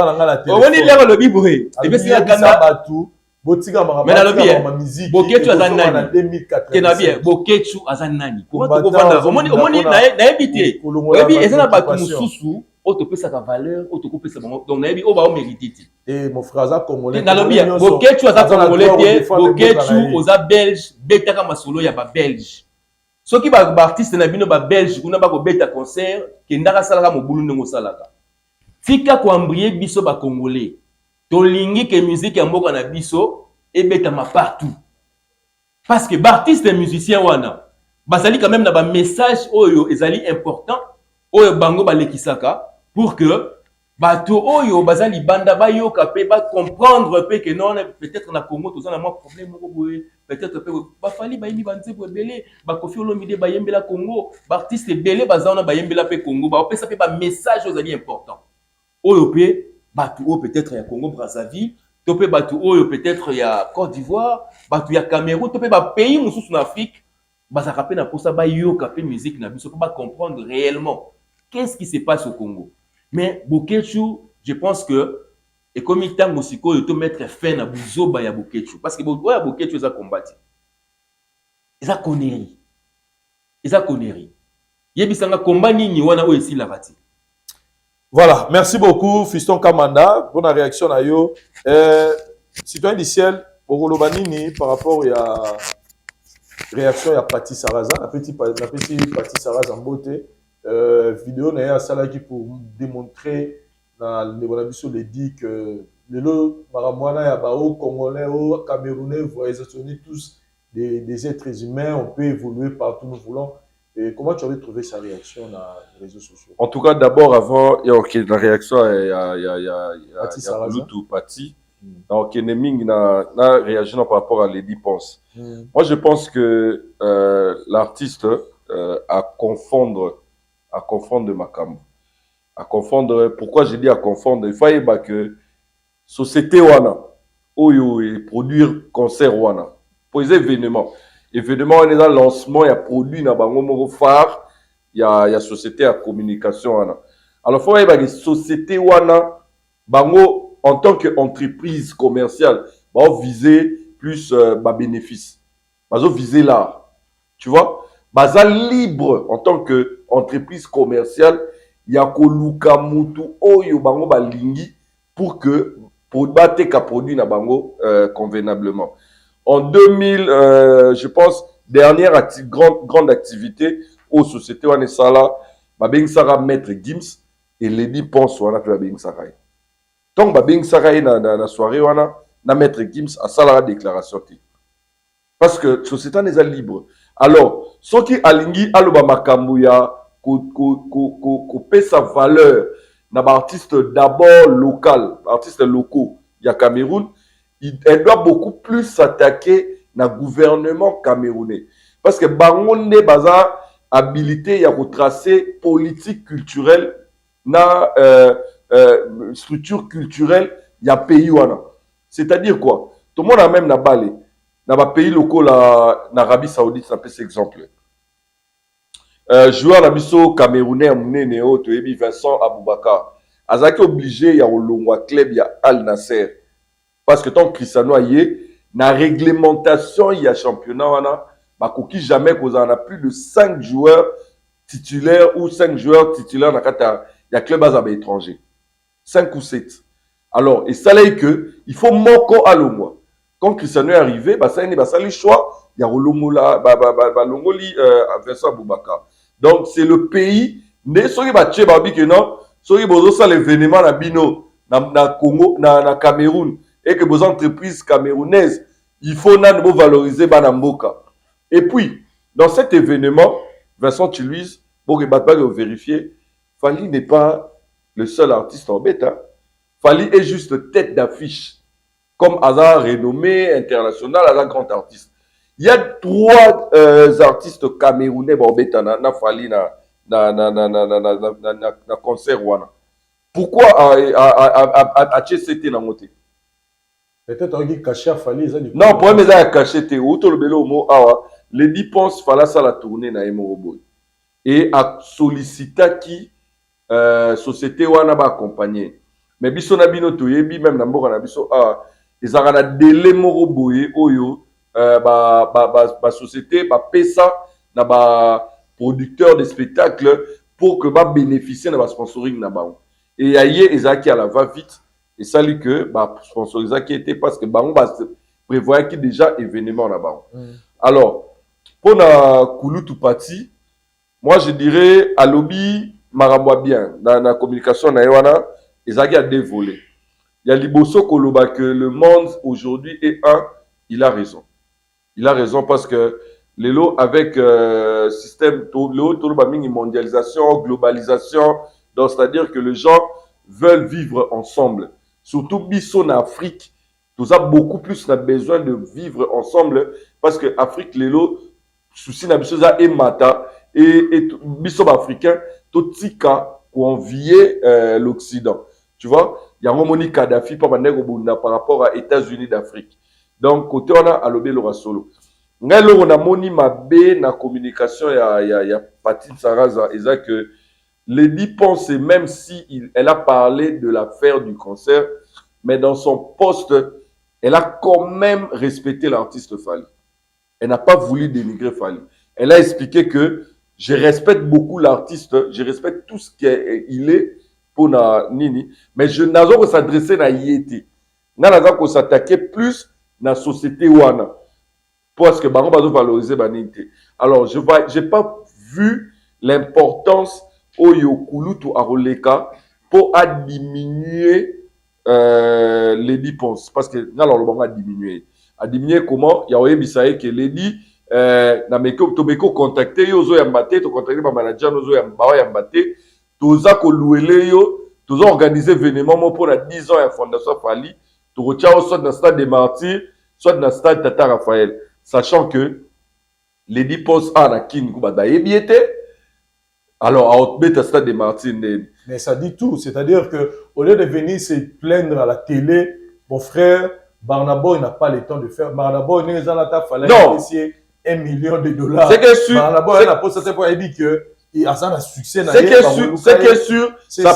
On est là le biboé. Et puis c'est la canna batu. Botika ma musique. Boketu azanani. Tena bien. Boketu azanani. Comment tu comprends? Omoni na ebité. Obi ezana batu mususu. Auto pesa ka valeur, auto couper ça donc na ebi o ba o mériter. Et mon frère za congolais. Na lobi Boketu aza congolais, Boketu oza belge, betaka masolo ya ba belge. Ceux qui ba artiste na bino ba belge kuna ba ko beta concert ke ndaka salaka mobulu ndongo salaka. Tika ko ambrier biso ba congolais. To lingi ke musique ya mboka na biso e beta ma partout. Parce que ba artiste et musicien wana bazali quand même na ba message oyo ezali important oyo bango ba lekisaka pour que bato oyo bazali banda ba yoka pe ba comprendre pe que non peut-être na Congo tous na moi problème moko boye peut-être pe ba fali ba yimi banze pour belé ba Koffi Olomide ba yembela Congo ba artiste belé bazana ba yembela pe Congo ba opesa pe ba message ozali important oyo pe bato oyo peut-être ya Congo Brazzaville to pe bato oyo peut-être ya Côte d'Ivoire bato ya Cameroun to pe ba pays mususu na Afrique bazaka pe na posa ba yoka pe musique na biso pour ba comprendre réellement qu'est-ce qui se passe au Congo. Mais Boketu, je pense que et comme il t'a musiko il te mettre fin na buzoba ya Boketu parce que Boketu ils a combattu. Ils a connerie. Yebisanga combat nini wana o esi la rati. Voilà, merci beaucoup Fiston Kamanda, bonne réaction à yo. Citoyen du ciel, Borolobanini par rapport à réaction à Pati Saraza, la petite Pati Saraza en beauté. Vidéo na salaki pour démontrer dans les dit que les maramwana ya bao congolais ou camerounais voyez tous des êtres humains, on peut évoluer partout nous voulons. Et comment tu avais trouvé sa réaction dans les réseaux sociaux? En tout cas, d'abord, avant, la réaction, il y a Lutu Pati. Donc, Keneming n'a réagi par rapport à Lady Ponce. Moi, je pense que l'artiste à confondre Makambo. À confondre, pourquoi j'ai dit à confondre? Il fallait que société wana, oyo et produire concert wana, pour les événements. Événement, on est dans le lancement, il y a produit na bango moko phare, il y a société à communication wana. Alors, il faut que société wana, bango en tant qu'entreprise commerciale, va viser plus bénéfice. Va viser l'art. Tu vois? Baza libre en tant qu'entreprise commerciale, il y a koluka mutu oyo bango balingi pour que pour battre ka produit na bango convenablement. En 2000, je pense dernière grande activité aux sociétés wana sala babeng sara maître Gims et Lady pense wana pe babeng sakai. Donc babeng sakai na soirée wana na maître Gims a salara déclaration ti. Parce que société n'est pas libre. Alors, ceux qui alingi aloba makambu ya ko pesa valeur na ba artiste d'abord local, artistes locaux ya Cameroun, elle doit beaucoup plus s'attaquer na gouvernement camerounais. Parce que bangonde baza habilité ya retracer politique culturelle na structure culturelle ya pays wana. C'est-à-dire quoi? Tout le monde a même na balé. Dans les pays locaux, l'Arabie Saoudite, ça peut s'exemple. Joueur l'Abisso camerounais, Vincent Aboubakar. Azaki obligé, il y a un club, il y a Al Nasser. Parce que tant que Cristiano a y na réglementation, il y a championnat, bah, jamais qu'on a plus de 5 joueurs titulaires ou 5 joueurs titulaires dans le club à étranger. 5 ou 7. Alors, et ça là que, il faut manquer à l'eau. Quand Cristiano est arrivé, ça a le choix. Il y a Longoli Vincent Aboubakar. Donc, c'est le pays. Ne soyez pas tché babi que non. Soyez besoin ça l'événement na Bino, na Congo, na Cameroun. Et que vos entreprises camerounaises, il faut valoriser Banamboka. Et puis, dans cet événement, Vincent Tuluise, pour que vérifier, Fally n'est pas le seul artiste en bête. Hein. Fally est juste tête d'affiche. Comme hasard renommé international, hasard grand artiste. Il y a 3 artistes camerounais bobeta na Fally na concert wana. Pourquoi a CT na moté? Peut-être on dit caché Fally ça. Non, pour mais ça caché té auto le belo mo awa, les 10 pense fala ça la tournée na Emoroboy. Et a sollicité qui société wana ba accompagner. Mais biso na bino toyebi même na mboka na biso ils ont un délai moro boye oyo ba société ba pesa na ba producteur de spectacles pour que ba bénéficier na ba sponsoring na ba. Et aye ezaki à la va vite et ça lui que ba sponsorisation qui était parce que ba on ba prévoit qu'il déjà événement là ba. Alors pour na Kulutu parti, moi je dirais à lobby marabwa bien dans la communication na wana ezaki a deux volets. Il y a Liboso Koloba que le monde aujourd'hui est un, il a raison. Il a raison parce que les lots avec système, mondialisation, globalisation, c'est-à-dire que les gens veulent vivre ensemble. Surtout Bisso en Afrique, nous avons beaucoup plus besoin de vivre ensemble parce que Afrique, les lots, souci n'a pas et mata et Bisso africain, tout tika pour envier l'Occident. Tu vois? Il y a un Moni Kadhafi par rapport à États-Unis d'Afrique. Donc, côté on a alobé le solo. On a Moni Mabé, na communication, il y a Patit Saraza, et ça que Lady pense, même si elle a parlé de l'affaire du concert, mais dans son poste, elle a quand même respecté l'artiste Fally. Elle n'a pas voulu dénigrer Fally. Elle a expliqué que je respecte beaucoup l'artiste, je respecte tout ce qu'il est, pour na nini, mais je n'ai pas s'adresser na yéti. N'a pas s'attaquer plus na société wana. Parce que baron bazo valoriser banité. Alors j'ai pas vu l'importance oyo Kulutu aroleka pour diminuer les dépenses parce que alors le bango a diminuer comment il y a oye bisaye que Lady na meko to meko contacter yo zo yambate to contacter ba manager no zo yambate toza koluele yo toza organiser événement pour la 10 ans à Fondation Fally to retia soit dans le stade des Martyrs soit dans le stade Tata Raphaël sachant que les 10 postes à la kin ku ba ebiete alors à outbet stade des Martyrs mais ça dit tout, c'est-à-dire que au lieu de venir se plaindre à la télé mon frère Barnabo il n'a pas le temps de faire Barnabo il n'est en fallait essayer $1 million. C'est que sûr Barnabo il a posé ça pour dire que il a un succès. C'est que sûr, sa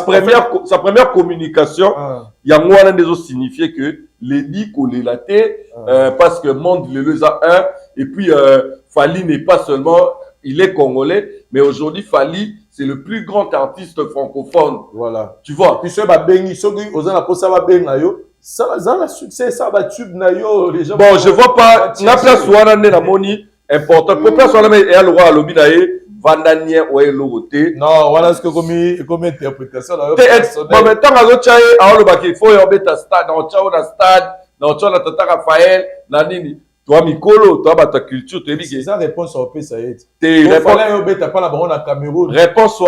première communication, il y a moins des autres signifié que les dix collés la tête, parce que monde le a un, et puis Fally n'est pas seulement, il est congolais, mais aujourd'hui Fally, c'est le plus grand artiste francophone. Voilà. Tu vois. Puis ce bengi, ce qui aux alentours ça va bengi yo, ça va succès, ça va tube na yo, les gens. Bon, je vois pas, na place où on a la moni important, pour place où on a et à l'oua à l'obinaye. vandania ou logoté. Non, voilà ce que comme interprétation. Bon, mais tant que tu as le bac, il faut y mettre un stade, dans le stade, dans le Tata Raphaël, dans nini. Toi, Mikolo, toi, ta culture, tu es c'est ça réponse au pays, ça y est. Réponse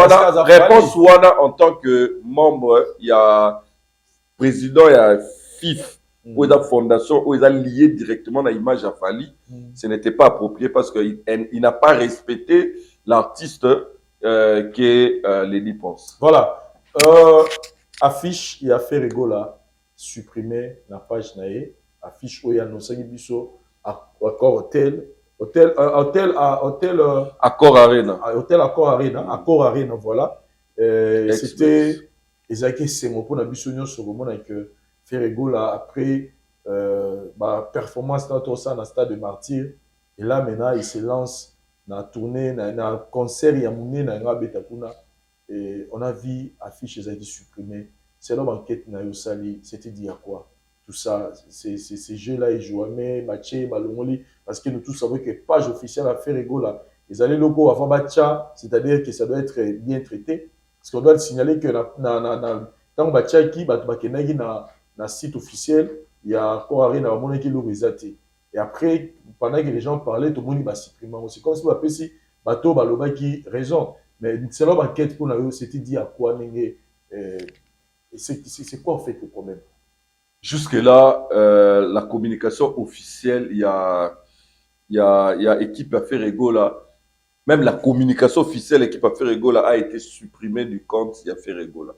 Wana en tant que membre, il y a président, il y a FIF, ou la fondation, où ils ont lié directement l'image à Fali. Ce n'était pas approprié parce qu'il n'a pas respecté l'artiste qui est Lady Ponce. Voilà. Affiche, il y a fait rigola, supprimer la page nae. Affiche où il y a nos biso, accord hôtel. Hôtel Accor Arena. Hôtel Accor Arena. Accor Arena, voilà. C'était. Ezaki Sengo pour la biso sur le monde avec Ferregola après performance dans ça dans le stade de Martyr. Et là maintenant il se lance dans la tournée, dans un concert, il y a mon dans Betakuna. Et on a vu affiche Ezaki supprimée. C'est l'homme enquête na Yosali. C'était dit à quoi? Tout ça, ces jeux-là, ils jouent mais matché, malongoli, parce que nous tous savons que page officielle à Ferregola, ils allaient logo avant Bacha, c'est-à-dire que ça doit être bien traité. Parce qu'on doit signaler que dans le site officiel, il y a encore rien à mon qui l'aurisati. Et après, pendant que les gens parlaient, tout le monde va supprimer. C'est comme si on appelle si bateau baloba qui raison. Mais c'est là enquête pour nous, c'était dit à quoi c'est quoi en fait le problème? Jusque-là, la communication officielle, il y a équipe à Ferregola. Même la communication officielle, l'équipe à Ferregola a été supprimée du compte il y a Ferregola.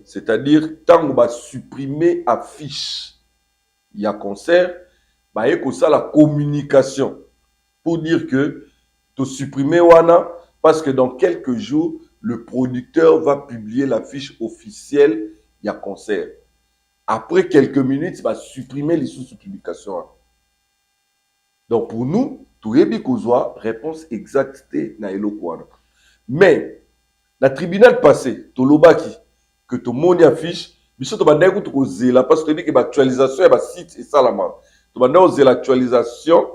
C'est-à-dire, tant qu'on va supprimer affiche, il y a concert, il y a la communication pour dire que tu supprimer Wana parce que dans quelques jours, le producteur va publier l'affiche officielle, il y a concert. Après quelques minutes, il va supprimer les sous-publications. Donc pour nous, tout est bien réponse exacte na Elokwana. Mais, la tribunal passé, to lobaki, que to moni affiche, biso to bandai ko to zela parce que l'actualisation est site et ça la main. To bandai l'actualisation,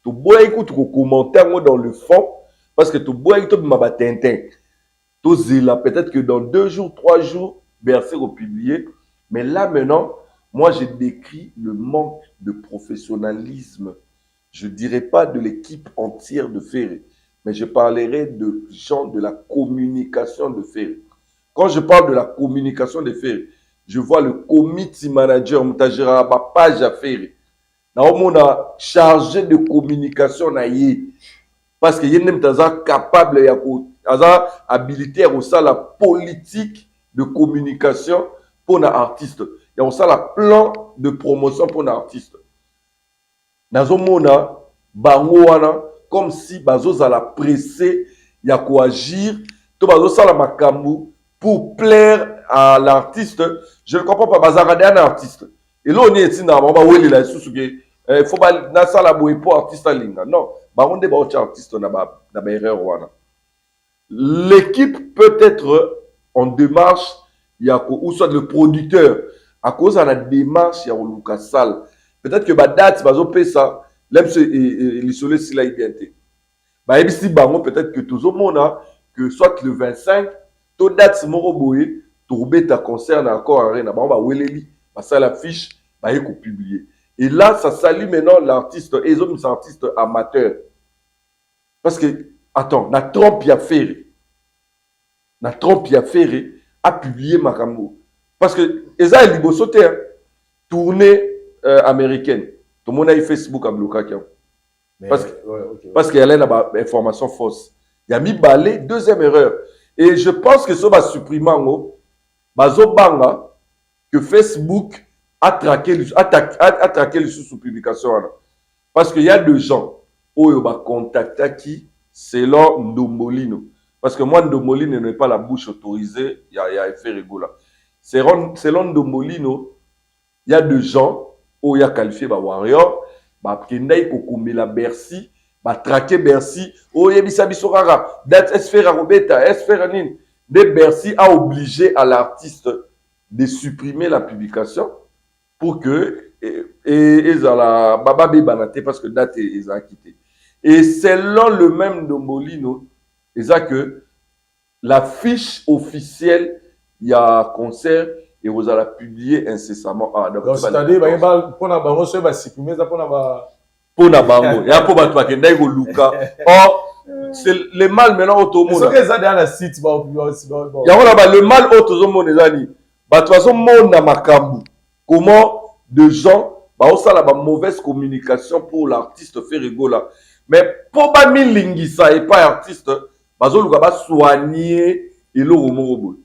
to boy ko to commenter dans le fond parce que to boy to ma tintin. To zela peut-être que dans 2 jours, 3 jours, Bercer au publier. Mais là maintenant, moi j'ai décrit le manque de professionnalisme. Je ne dirais pas de l'équipe entière de Ferré, mais je parlerai de gens de la communication de Ferré. Quand je parle de la communication de Ferré, je vois le committee manager, Moutajira, ma page à Ferré. On a chargé de communication, parce qu'il y a des capable, il y a habilité à la politique de communication pour un artiste. Il y a aussi la plan de promotion pour un artiste. Nazomona bango wana comme si bazo la pressé ya ko agir to bazo sala makambu pour plaire à l'artiste. Je ne comprends pas bazarade un artiste et là on est na ba weli la susuke faut ba na sala boy pour artiste linga non ba on de ba artiste na ba erreur wana. L'équipe peut être en démarche ya ko ou soit le producteur à cause de la démarche ya Lucas Sal. Peut-être que la date, ça, l'isolé si là, il bien été. Peut-être que tout le monde, que soit le 25, toute date, c'est mon robot, tu ta concert dans l'accord arena, ça l'affiche, il faut publier. Et là, ça salue maintenant l'artiste, et les autres, c'est artistes amateurs. Parce que, attends, la trompe y a fait a publié Makambo. Parce que, ça, il est sauté, tournée américaine. Tout le monde a eu Facebook à bloquer. Parce qu'il y a une information fausse. Il y a mis balai, deuxième erreur. Et je pense que ça va supprimer que Facebook a traqué les sous-publications. Parce qu'il y a des gens qui ont contacté qui, selon Ndombolino. Parce que moi, Ndombolino n'est pas la bouche autorisée, il y a effet rigolo. Selon Ndombolino, il y a des gens qui ont qualifié par Warrior, qui ont la Bercy, traqué Bercy, Bercy a obligé à l'artiste de supprimer la publication pour que parce que date ils ont quitté. Et selon le même Dombolino, c'est ça que la fiche officielle, il y a un concert et vous allez publier incessamment. Ah, donc c'est-à-dire, pour la bango, c'est supprimer ça pour la pour la bango. Et après, tu vas kenda ko luka. Or, c'est le mal maintenant au tout le monde. Est-ce que ça dans le site? Il y a le mal au tout le monde, les amis. De toute façon, monde na makambu. Comment de gens, ça la mauvaise communication pour l'artiste Ferrego là. Mais pour pas milingisa et pas artiste, bazo va soigner et le romo.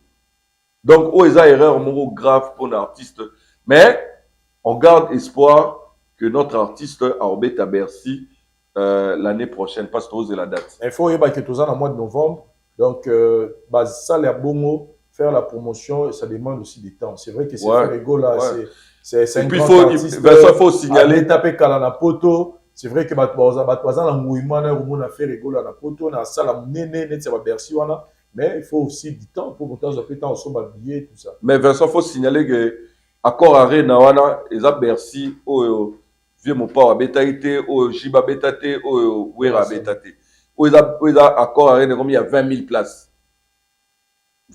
Donc, oh, ils ont erreur grave pour l'artiste. Mais on garde espoir que notre artiste a à Bercy l'année prochaine, parce que c'est la date. Il faut que tout ça en mois de novembre. Donc, ça, les bongo, faire la promotion, ça demande aussi du temps. C'est vrai que c'est Ferrego là, c'est un grand artiste. Il faut signaler. Taper Kalana Poto. C'est vrai que Batouazan, le mouvement a fait Ferrego là, Poto, na sala néné, c'est Bercy, mais il faut aussi du temps pour monter dans un temps, on s'en billet, tout ça. Mais Vincent, il faut signaler que accord arrêt nawana, ils ont Bercy, vieux mon père Bétaïté, Jiba Bétaté, Ouera Bétaté. Ils ont accord arrêt, il y a 20 000 places.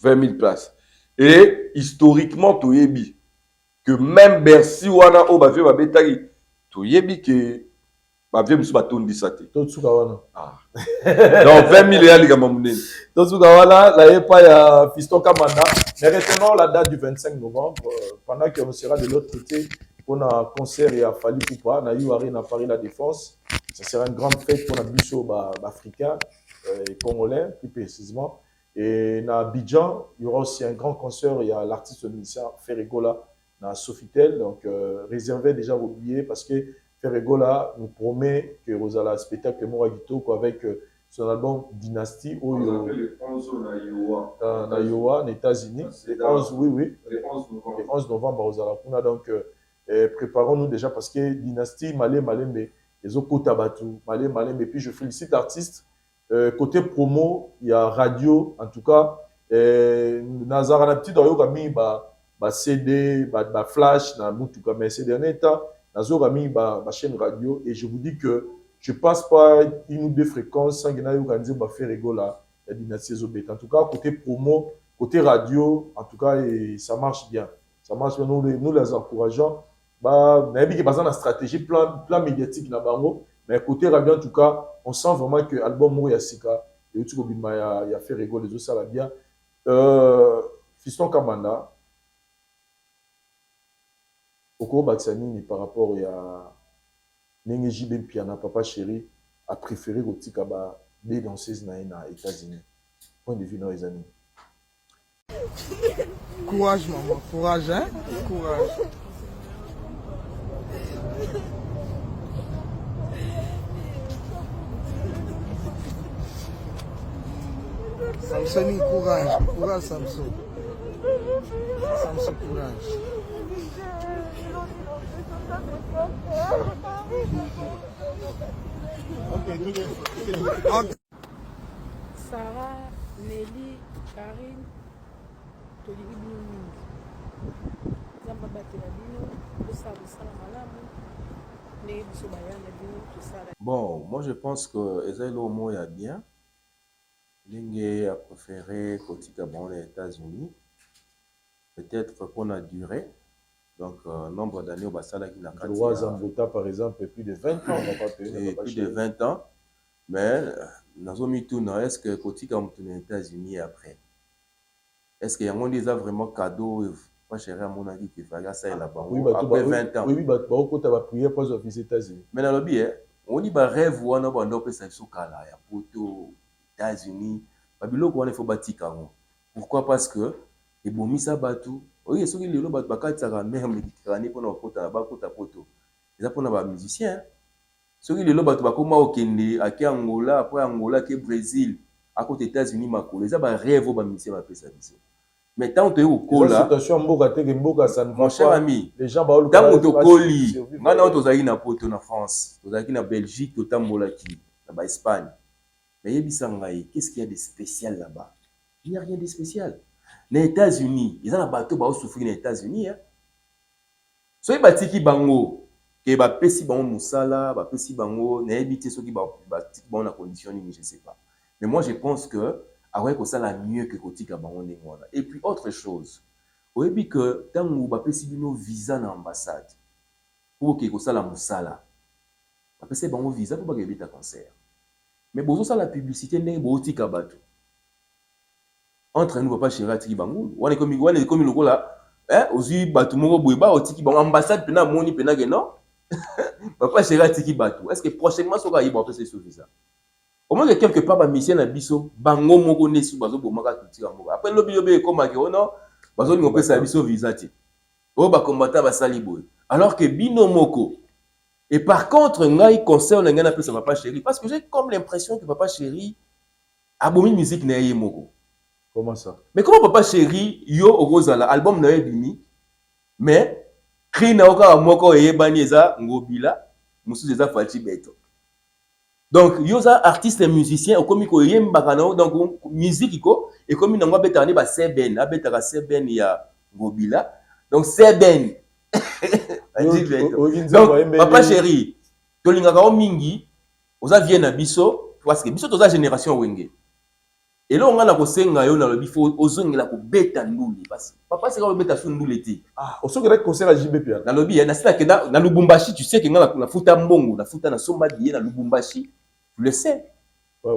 20 000 places. Et historiquement, tu yebi que même Bercy wana o ba vieux Bétaï, tu yebi que ba vieux musu batondi saté. Tout ça wana. Ah. Donc 20 000 ya liga mamunene. Tout ça wana, là il pas ya Fiston Kamanda. Mais retenons la date du 25 novembre pendant qu'on sera de l'autre côté. On a un concert et à Fali Poupa, on a eu à Paris La Défense. Ça sera une grande fête pour les bichos africains et congolais, plus précisément. Et à Abidjan, il y aura aussi un grand concert. Il y a l'artiste musicien Ferrego là, dans Sofitel. Donc, réservez déjà vos billets parce que Ferrego là nous promet que vous allez un spectacle Moragito avec son album Dynasty. On appelle le 11 na Iowa, aux États-Unis. Le 11, oui. Le 11 novembre. Le 11 novembre, aux Alapuna. Donc, préparons-nous déjà parce que Dynasty, Malé, mais les autres Kotabatu, Malé, mais puis je félicite l'artiste. Côté promo, il y a radio, en tout cas, Nazara na petit doyo kami ba CD, ba flash, na mutuka, mais ces derniers temps, Nazara kami ba chaîne radio, et je vous dis que je passe pas une ou deux fréquences sans que organiser ba faire rigolo là, la Dynasty Zobet. En tout cas, côté promo, côté radio, en tout cas, et ça marche bien. Ça marche bien, nous les encourageons. Bah, on a vu qu'il y a une stratégie, plan médiatique na bango, mais côté radio, en tout cas, on sent vraiment que l'album Mou Yassika, et il a fait rigoler les autres, ça va bien. Fiston Kamanda, Oko Baksani, par rapport à Nenge Jibé Piana, Papa Chéri, a préféré Gotika des danseuses aux États-Unis. Point de vue dans les années. Courage, maman, courage, hein? Courage. Samson, courage, courage, Samson. Samson, courage. Sarah, Nelly, Karine, tolingi bino mingi. Nzambe abatela bino, tosala mosala malamu, ndenge biso bayanda bino tosala. Bon, moi je pense que Ezaïlo Omo est bien. Lingue a préféré Kotika bon les États-Unis. Peut-être qu'on a duré. Donc, nombre d'années au Bassala qui n'a pas le roi Zambota, par exemple, plus de 20 ans. On va pas payer, plus de 20 ans. Mais, est-ce que Kotika ont tourné aux États-Unis après? Est-ce qu'il y a un déjà vraiment cadeau? Pas cher à mon avis qu'il fallait ça là-bas. Oui, après 20 ans. Oui, beaucoup tu vas prier pour les États-Unis. Mais dans le billet, on dit bah rêve ou on a bandé que ça soit là, il y a poto États-Unis. Babilo quoi il faut bâtir quand. Pourquoi? Parce que et bon mis ça batou. Oui, ceux qui le bat bakati ça mer Méditerranée pour nos potes là-bas kota poto. Ils apprennent à musiciens. Ceux qui le bat bakoma au Kenya, à Angola, après Angola, qui Brésil, à côté États-Unis makolo. Ils ont rêve au musicien va faire ça. Mais tant que tu es au Kola, mon cher ami, les gens tant que tu es au Koli, maintenant tu es na poto na France, tu es na Belgique, tu es en Espagne. Mais qu'est-ce qu'il y a de spécial là-bas? Il n'y a rien de spécial. Les États-Unis, ils ont un bateau qui souffrir les États-Unis. Soyez batiki bango, que bapesi bango musala bapesi bango nayebi te soki batiki bango na condition nini je sais pas mais moi je pense que akoki kosala mieux que kotika bango ndenge wana et puis autre chose oyebi que ntango bapesi bino visa na ambassade po okei kosala mosala bapesi bango visa po bakebeta concert mais bozosala publicité ndenge bootika bato entre nous papa chéri atiki bango wana ekomi lokola ozwi bato moko boye baotiki bango ambassade mpena amoni mpena ke non papa chéri atiki bato est ce que prochainement soki ayeba bapesa so visa au moins que quelque part bamisien na biso bango moko nesu bazobomaka tutika moko après lobi yobe ekomaki ono bazolinga opesa biso visa te oyo bakombata basali boye alors que bino moko et par contre ngai conseil na ngai napesa papa chéri parce que j'ai comme l'impression que papa chéri abomi musique na ye moko. Comment ça? Mais comment papa chéri yo okozala album na ye bimi mais cri na oka moko eyebani eza ngobila mususu eza Fati Beto. Donc yo za artiste et musicien okomi ko yembaka na donc musique ko et comme nango betani ba seben abetaka seben ya ngobila donc seben donc papa chéri tolingaka o mingi oza vie na biso parce que biso toza génération wenge et là on a kosenga yo na lobi fo ozongela ko beta nduli parce que papa c'est quand beta so nduli ti osongela concert à JB Pierre na lobi na sita ke na Lubumbashi tu sais que na futa mbongo na futa na somba die na Lubumbashi tu le sais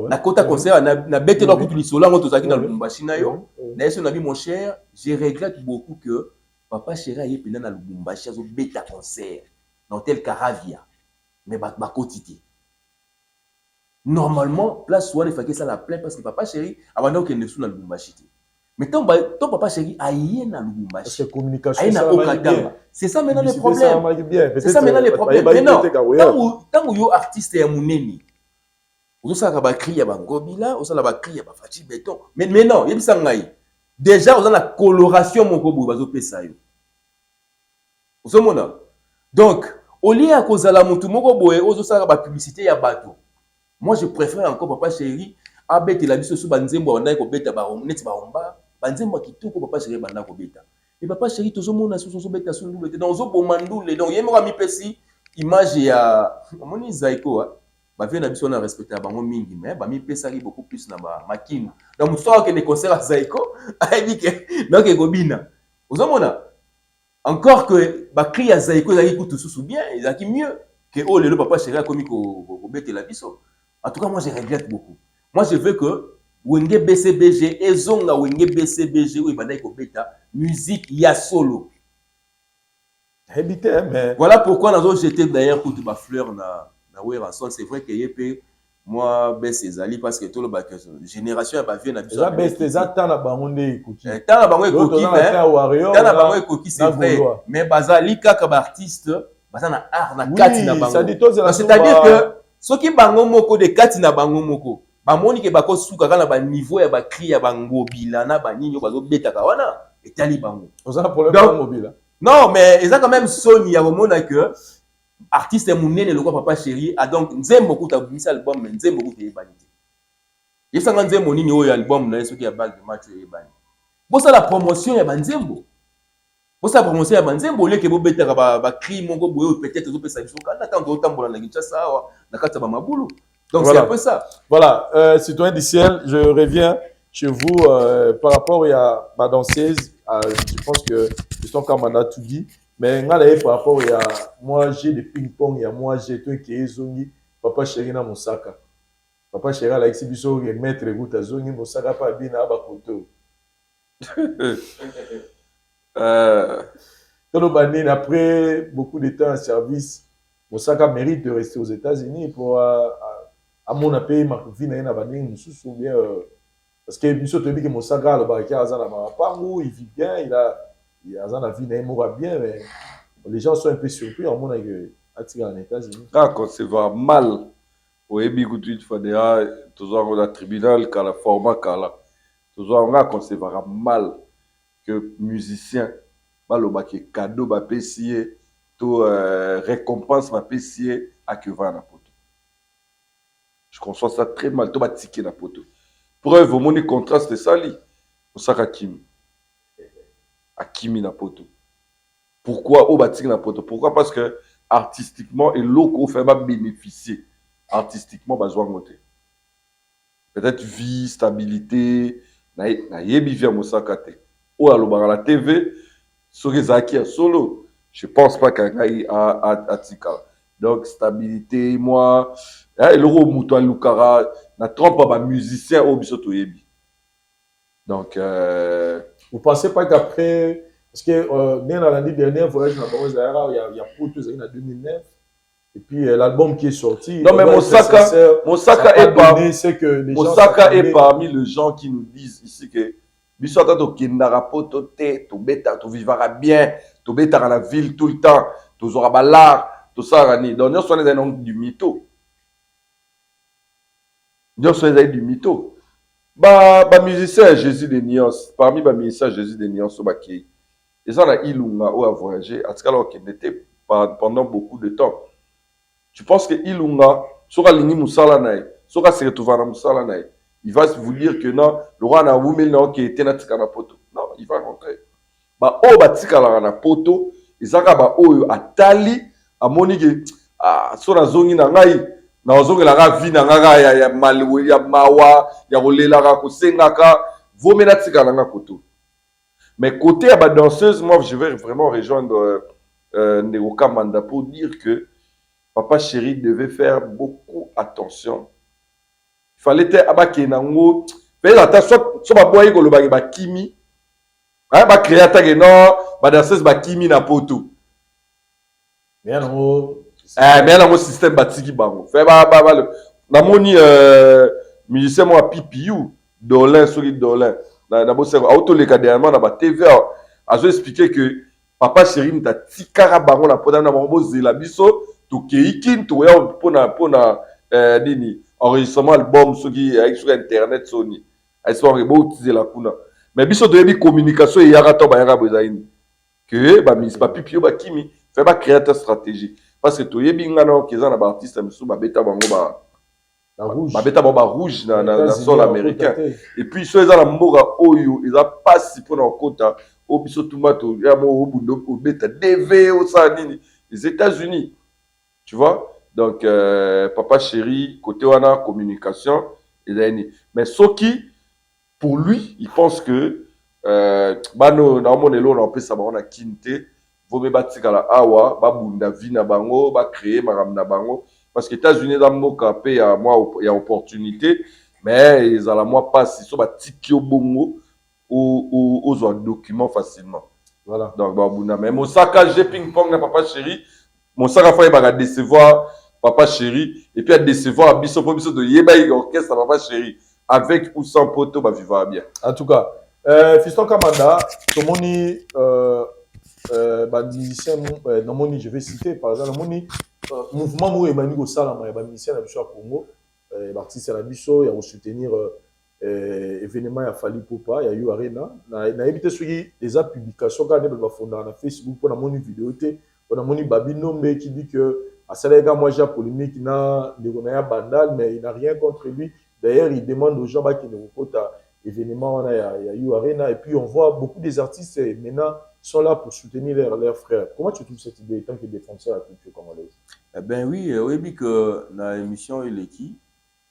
na kota concert na beta na kutu lisolo ngo tozaki na Lubumbashi na yo na yeso na bi mon cher je regrette beaucoup que papa chéri aye pena na Lubumbashi azo beta concert dans tel Caravia mais ba kotiti normalement place soit il faut que ça la plaît parce que papa chéri avant que ne soit na Lubumbashi mais ton papa chéri aye na Lubumbashi c'est communication c'est ça maintenant le problème c'est ça maintenant le problème maintenant tant yo artiste ya muneni osala ba cri ya bangobila osala ba cri ya ba Fati Beton mais non yebisa ngai déjà on a la coloration moko boye bazo pesa yo osomona donc au lieu ya kozala mutu moko boye ozosala ba publicité ya bato moi je préfère encore papa chéri abete la biso sous banzembo banda ko beta ba neti ba omba banzembo kitoko papa chéri banda ko beta et papa chéri tozomona so beta so ndule donc zo bomandule donc yemoko mi pesi image ya moni Zaiko ba vie na biso na respecter bango mingi mais ba mi pesa li beaucoup plus na ba makino donc muso que les concerts Zaiko a dit que donc ekobina ozomona encore que ba cri ya Zaiko ezaki kutu susu bien ezaki mieux que oh le papa chéri a komi ko beta la biso. En tout cas, moi, je regrette beaucoup. Moi, je veux que Wenge BCBG et Zonga Wenge BCBG ou Ibanaï Kobeta, musique, il y a solo. Mais... Voilà pourquoi nous avons jeté d'ailleurs toute ma fleur na Weranson. C'est vrai que Yepé, moi, c'est Ali parce que tout le bac, génération a vie na biso. Ça baisse les attentes à Bangonde Kouki. Tant à Bangonde Kouki, c'est vrai. Mais Bazali, kaka artiste, Bazana art na kati na Bango. C'est-à-dire que soki bango moko de kati na bango moko bamoni ke bako suka kana ba niveau ya ba cri ya bangobila na ba nini bazo betaka wana etali bango oza problème ba mobile non mais eza quand même Sony ya komona que artiste munene le papa chéri a donc nzembo kuta bimisa album mais nzembo kuta ebani yesanga nzembo nini oyo album na soki ya bag de match ebani bosa la promotion ya banzembo bosa promotion ya banzembo ole ke bobetaka ba cri moko boyo peut-être zo pesa biso kana tanto otambola na Kinshasa na kata ba mabulu. Donc voilà. C'est un peu ça. Voilà, citoyen du ciel, je reviens chez vous par rapport à ma danseuse. Je pense que Justin Kamana tout dit, mais par rapport à moi j'ai des ping-pong, moi j'ai tout qui est zongi, papa chéri na Mosaka. Papa chéri à l'exhibition et maître route à zongi Mosaka pas bien à Bakoto. Après beaucoup de temps en service, Mosaka mérite de rester aux États-Unis pour à mon appel ma vie na bani mususu bien parce que biso te dit que Mosaka le baraka azana ma parou il vit bien il a azana vie na mora bien mais les gens sont un peu surpris en mon que attiré en États-Unis quand c'est va mal au ebi kutu fadea toujours dans tribunal kala format kala toujours on a quand c'est va mal que musicien baloba ke cadeau ba pesier to récompense ba pesier à que va na poto. Je conçois ça très mal. Tu vas ticker la poteau. Preuve, au monde contraste, c'est ça, li. Pour ça, Hakimi. Hakimi na poteau. Pourquoi au bâtir la poteau? Pourquoi? Parce que artistiquement et loko fait ba bénéficier artistiquement besoin côté. Peut-être vie, stabilité, na yebi via Mosaka te. Ou alors la TV, sur les acquis solo, je pense pas qu'il y a tika. Donc stabilité, moi, et le roi Moutoua Lukara, na trompe pas musicien au bisoto yebi. Donc vous pensez pas qu'après, parce que bien dans l'année dernière, voyage dans il y a Poto en 2009. Et puis l'album qui est sorti. Non mais Mosaka est parmi les gens qui nous disent ici que Bissota to kindara poto te, to beta, to vivara bien, to beta dans la ville tout le temps, to zora balar, to sarani. Donc nous sommes des noms du mytho. Nous sommes du mytho. Bah musicien Jésus des nuances, parmi les musiciens Jésus des nuances au Baki. Et ça on a Ilunga où a voyagé, en tout cas là on était pendant beaucoup de temps. Tu penses que Ilunga, sera l'ini musala nae, sera se retrouver dans musala nae, il va vous dire que non, le roi n'a voulu non qui était na tika poto. Non, il va rentrer. Bah oh bah tika na poto, izaka ba oh atali, a monike so na zongi na ngai, na zongi la ga vi na nga ya malwe ya mawa, ya rolela ga ko sengaka, vomé na tika na poto. Mais côté à ba danseuse, moi je vais vraiment rejoindre Neroka Manda pour dire que Papa Chéri devait faire beaucoup attention. Il fallait être abaké nango. Fais attention, soit boyer ko lobaki ba kimi. Ba créateur que non, ba danseuse ba kimi na poto. Mais nango système batiki bango. Fais ba na moni musicien moi pipiou, Dolin sori Dolin. Na bo serve auto le dernièrement na ba TV a expliqué que Papa Chéri mta tikara bango na poto na bango zela biso. To keikin to ya pona nini enregistrement album sur internet Sony ay so rebo utiliser la kuna mais biso de bi communication et yara to ba yara bezaini que ba mis ba pipio ba kimi fait ba créateur stratégie parce que to yebi ngana ke za na ba artiste miso ba beta bango ba beta ba rouge na sol américain et puis so eza na mboka oyo eza pasi pona kota o biso tumato ya mo obundo o beta DV o sa nini les États-Unis. Tu vois? Donc, Papa Chéri, côté wana, communication, mais Soki, pour lui, il pense que, dans mon élo, on peut savoir, on a quinté, vome batikala awa, bunda vina bango, créer maramna bango, parce que les États-Unis, dans mon cas, il y a opportunité, mais ils ont la moi pas, si sont batikio bongo, ou aux documents facilement. Voilà. Donc, bunda, mais Mosaka, j'ai ping-pong, Papa Chéri, mon sac il va décevoir Papa Chéri et puis à décevoir Bisso de Yeba orchestre Papa Chéri avec ou sans poto va vivre bien. En tout cas, Fiston Kamanda, Tomoni musicien non moni je vais citer par exemple moni mouvement mo ebani ko sala ma ba musicien na biso à Congo, l'artiste la biso ya soutenir événement ya Fali Poupa ya You Arena na éviter soki les publications quand ne ba fondar na Facebook pour na moni vidéo té. On a moni Babi Nombe qui dit que à Sénégal, moi j'ai polémique, il a bandal, mais il n'a rien contre lui. D'ailleurs, il demande aux gens qui ne vont pas événement, il y a Eu Arena, et puis on voit beaucoup des artistes maintenant sont là pour soutenir leurs frères. Comment tu trouves cette idée tant que défenseur de la culture congolaise? Eh ben oui, oui, que dans l'émission il est qui,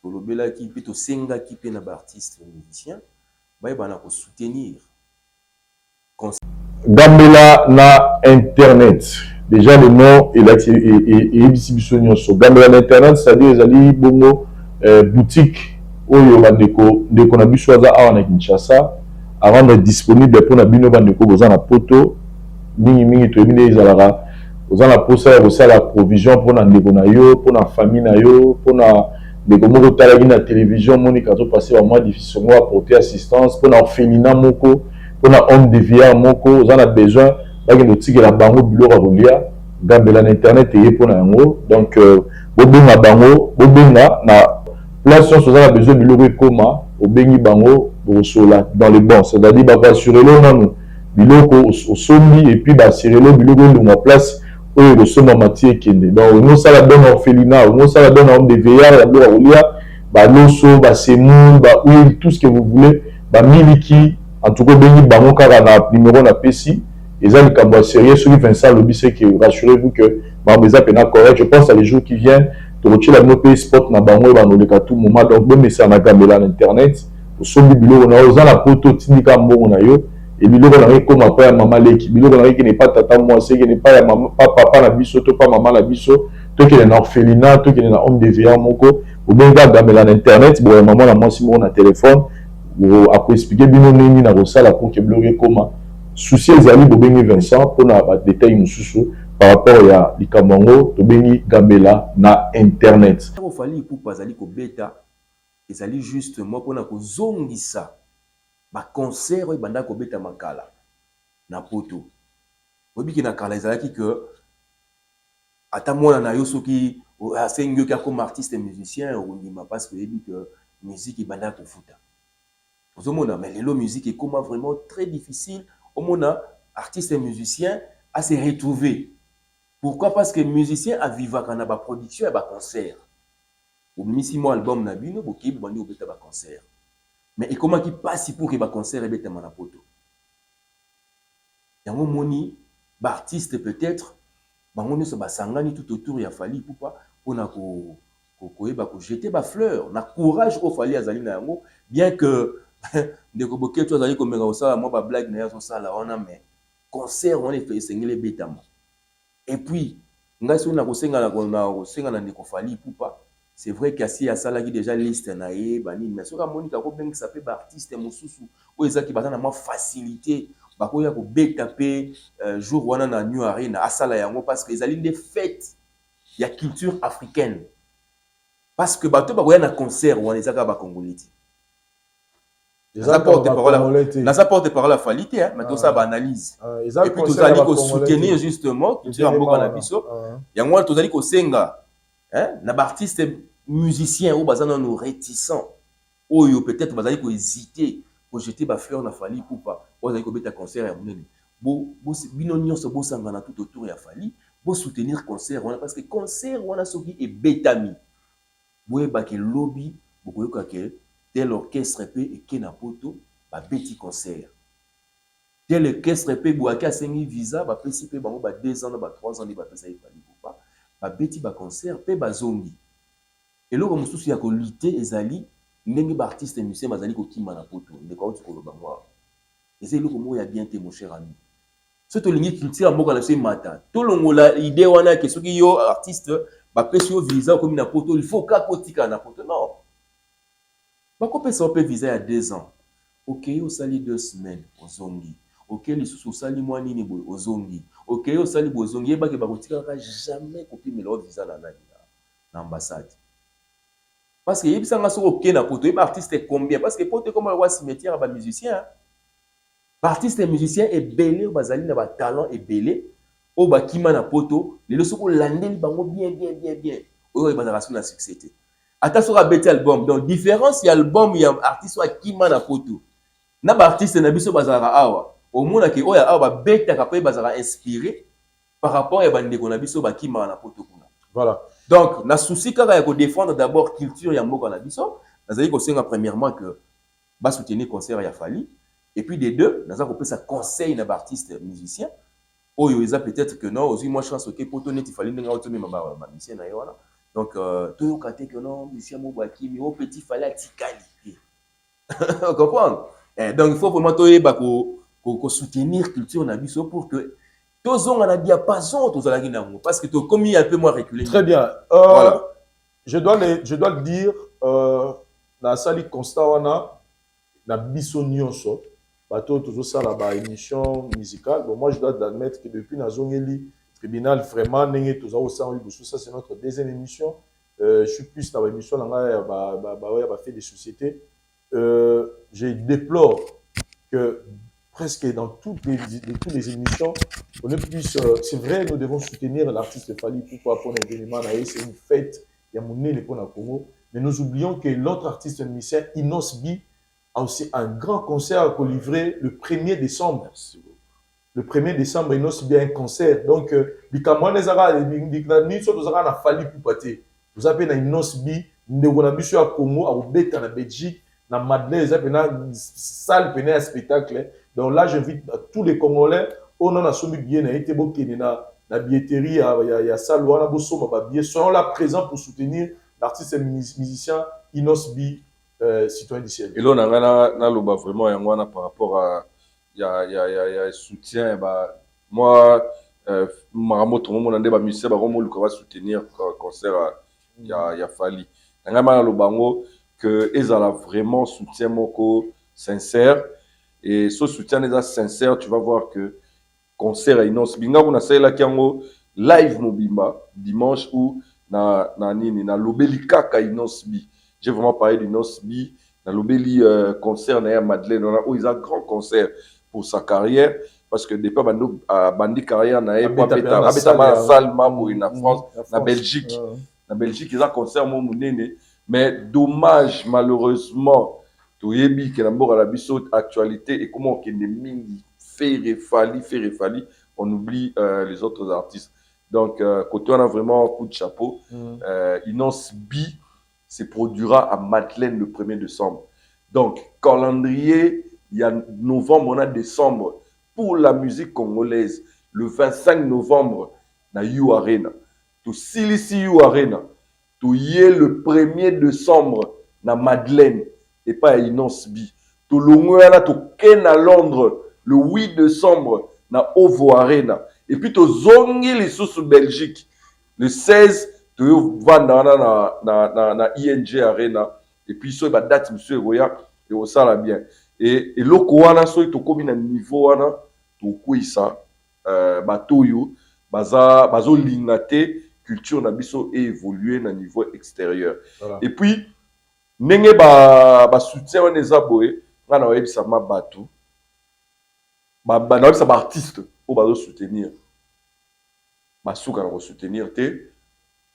pour le bel qui, puis au senga qui peut n'avoir artiste musicien, bah il va soutenir. Gambela na internet. Déjà le nom et exhibition sur Gambela na internet, c'est-à-dire les ali bongo boutique oyo bandeko ndeko na biso aza awa na Kinshasa à rendre disponible pour na bino bandeko boza na poto mingi to ebine ezalaka boza na posa ya kosala provision pour na ndeko na yo pour na famille na yo pour na ndeko moko talaki na télévision monika to passer wa mois difficile ngo apporter assistance pour na orphelinat moko pour na homme de vie moko oza na besoin baki notiki la bango biloko ya kolia Gambela na internet eye pour na yango donc bobenga bango bobenga na place on a besoin de biloko ekoma obengi bango bosola dans les bons c'est-à-dire ba assurer lo nanu biloko osombi et puis ba assurer lo biloko ndonga place oyo kosomba matie kende donc no sala don orphelinat no sala don homme de veillard ya biloko ya kolia ba loso ba semoule ba huile tout ce que vous voulez ba miliki en tout cas bengi bango kaka na numéro na pesi Et ça, le sérieux, celui Vincent Lobby, c'est que rassurez-vous que Barbeza Pena correct. Je pense à les jours qui viennent, tu retires la monopée spot na bango et bango à tout moment. Donc, même si on a gambé là internet, au sommet bilo, on a osé la poto, tindika mbongo na yo, et bilo on a comme après maman leki, bilo on a qui n'est pas tata moi, c'est qui n'est pas maman, pas papa la biso, pas maman la biso, toi qui est un orphelinat, toi qui est un homme de vie, mon co, ou bien gambé là internet, bon maman la moi si mon a téléphone, ou après expliquer bino nini na rosa la pour que bloquer comment. Souci ezali bobengi Vincent pour na ba détail mususu par rapport à likamongo to bengi gambela na internet. Il fallait pour pas aller ko beta ezali justement pour na ko zongisa ba concert et banda ko beta makala na poto. Obi ki na kala ezali que ata mona na yo soki asengi ka comme artiste et musicien ou ndima parce que ebi que musique banda ko futa. Ozomona mais lelo musique est comment vraiment très difficile. Au monde, artiste et musicien à se retrouver. Pourquoi? Parce que musicien a vivre quand on a ba production et ba concert. Au minimum album na bino, boki bandi obeta ba concert. Mais et comment qui passe pour que ba concert et beta mana poto? Yango moni ba artiste peut-être ba moni so ba sangani tout autour ya fali pour na ko jeter ba fleur, na courage au fali azali na yango bien que ndeko boke tu azali komenga osala moi ba blague na yaso sala wana mais concert on fait sengele betama et puis ngai so na kosenga na ndeko fali pupa c'est vrai qu'asi asala ki déjà liste na ye bani mais so ka monika ko bengi ça peut ba artiste mususu o ezaki bazana ma facilité ba ko ya ko beta pe jour wana na New Arena asala yango parce que ezali des fêtes ya culture africaine parce que bato ba ko ya na concert wana ezaka ba congolais. Ça porte par la falité, hein, mais tout ça, analyse. Et puis, tout allez soutenir justement, tu en beaucoup en biso. Il y a moi, tout allez senga, hein, artiste musicien ou bazana nous réticents, ou peut-être bazali ko hésiter, pour jeter ba fleur na fali pour pas, ou bazali ko beta concert ya munene. Bino nyonso bo sanga na tout autour ya fali, bo soutenir concert wana parce que concert wana soki e betami. Boye ba ke lobby, bo koyoka ke tel orchestre pe et kena poto ba beti concert. Tel orchestre pe boaki asengi visa ba pesi pe bango ba 2 ans ba 3 ans ba pesa ifali pas. Ba beti ba concert pe ba zongi. Et loko mususu ya ko lutter ezali ndenge ba artiste musicien bazali ko kima na poto ndeko uti ko loba moi. Ezali loko mo ya bien te mon cher ami. Ce to lingi culture mboka na se mata. To longola idée wana ke soki yo artiste ba pesi yo visa ko mi na poto il faut ka kotika na poto non. Bako pesa ope visa ya 2 ans. Ok, au sali 2 semaines, au zongi. Ok, les sous sali mois nini boy, au zongi. Ok, au sali boy zongi, et baki bakotika jamais copier mais leur visa na l'ambassade. Parce que yebisa nga soko ok na poto, et artiste est combien? Parce que poto comme le cimetière ba musicien. Artiste et musicien est belé, bazali na ba talent est belé. O ba kima na poto, les soko landeli bango bien. O ba na na succès. Attention à bêter album. Donc, différence, il y a album, il y a un artiste qui m'a na poto. Na ba artiste na biso bazara awa. Au moins que oya awa bêter après bazara inspiré par rapport à bande ko na biso ba ki m'a na poto kuna. Voilà. Donc, na souci kaka ya ko défendre d'abord culture ya mboka na biso. Nazali ko senga premièrement que ba soutenir concert ya Fali et puis des deux, nazali ko pesa conseil na ba artiste musicien. Oyo eza peut-être que non, aussi moi chance que poto net Fali ndinga otomi ba musicien na yo wana. Donc, tout le monde que non, monsieur Moubaki, mais au petit fallait qualité. Vous comprenez? Donc, il faut vraiment soutenir la culture nabiso pour que tous on a un diapason, tous la guinée, parce que comme il y a un peu moins reculé. Très bien. Voilà. Je dois le dire, dans la salle constat, on a biso nyonso, bateau toujours ça là-bas, émission musicale. Bon, moi, je dois admettre que depuis Nazongeli, tribunal vraiment ça c'est notre deuxième émission. Je suis plus dans l'émission fait des sociétés. Je déplore que presque dans toutes les émissions on est plus c'est vrai nous devons soutenir l'artiste Fali pourquoi pour l'événement c'est une fête il y a mon nez pour la Congo mais nous oublions que l'autre artiste musicien Inos B a aussi un grand concert qu'on livrer le 1er décembre. Le 1er décembre, il y a bien un concert. Donc, les Camerounais, ils ont fallu pour pâter. Vous avez un Nosbi, nous avons vu à Congo, à Oubet, en Belgique, dans Madeleine, ils ont une salle, un spectacle. Donc là, j'invite tous les Congolais on a sombi bien na été bokene na billetterie ya salle wana bo soma ba billet seront là présents pour soutenir l'artiste et musicien Inos B citoyen du ciel. Et là on a na loba vraiment yango wana par rapport à ya soutien bah moi Maramo tout le monde ande ba musicien ba romo luka va soutenir concert ya Fally. Nga ma lo bango que ezala vraiment soutien moko sincère et ce soutien est sincère, tu vas voir que concert à Inos Binga on a ça là kiango live mobimba dimanche ou na nini na lobeli kaka Inos B. J'ai vraiment parlé d'Inos B na lobeli concert na ya Madeleine on a ils a grand concert pour sa carrière parce que depuis bandi carrière na e beta salle mambo na France na Belgique na Belgique ils a concert mo munene mais dommage malheureusement toyebi que na mboka la biso actualité et comment que ne mingi faire Fally on oublie les autres artistes donc côté on a vraiment un coup de chapeau Inos B se produira à Madeleine le 1er décembre donc calendrier il y a novembre on a décembre pour la musique congolaise le 25 novembre na You Arena to Silisi You Arena to yé le 1er décembre na Madeleine et pas à Inos B to longwela to ken à Londres le 8 décembre na Ovo Arena et puis to zongi les sous Belgique le 16 to vanda na ING Arena et puis so ba date monsieur Roya et au ça bien et loko wana so to komi na niveau wana to kuisa batoyo bazo lingate culture na biso et évoluer na niveau extérieur voilà. Et puis ndenge ba soutien on eza boye ngana webisa mabatu ba webisa ba artiste o bazo soutenir basuka na soutenir te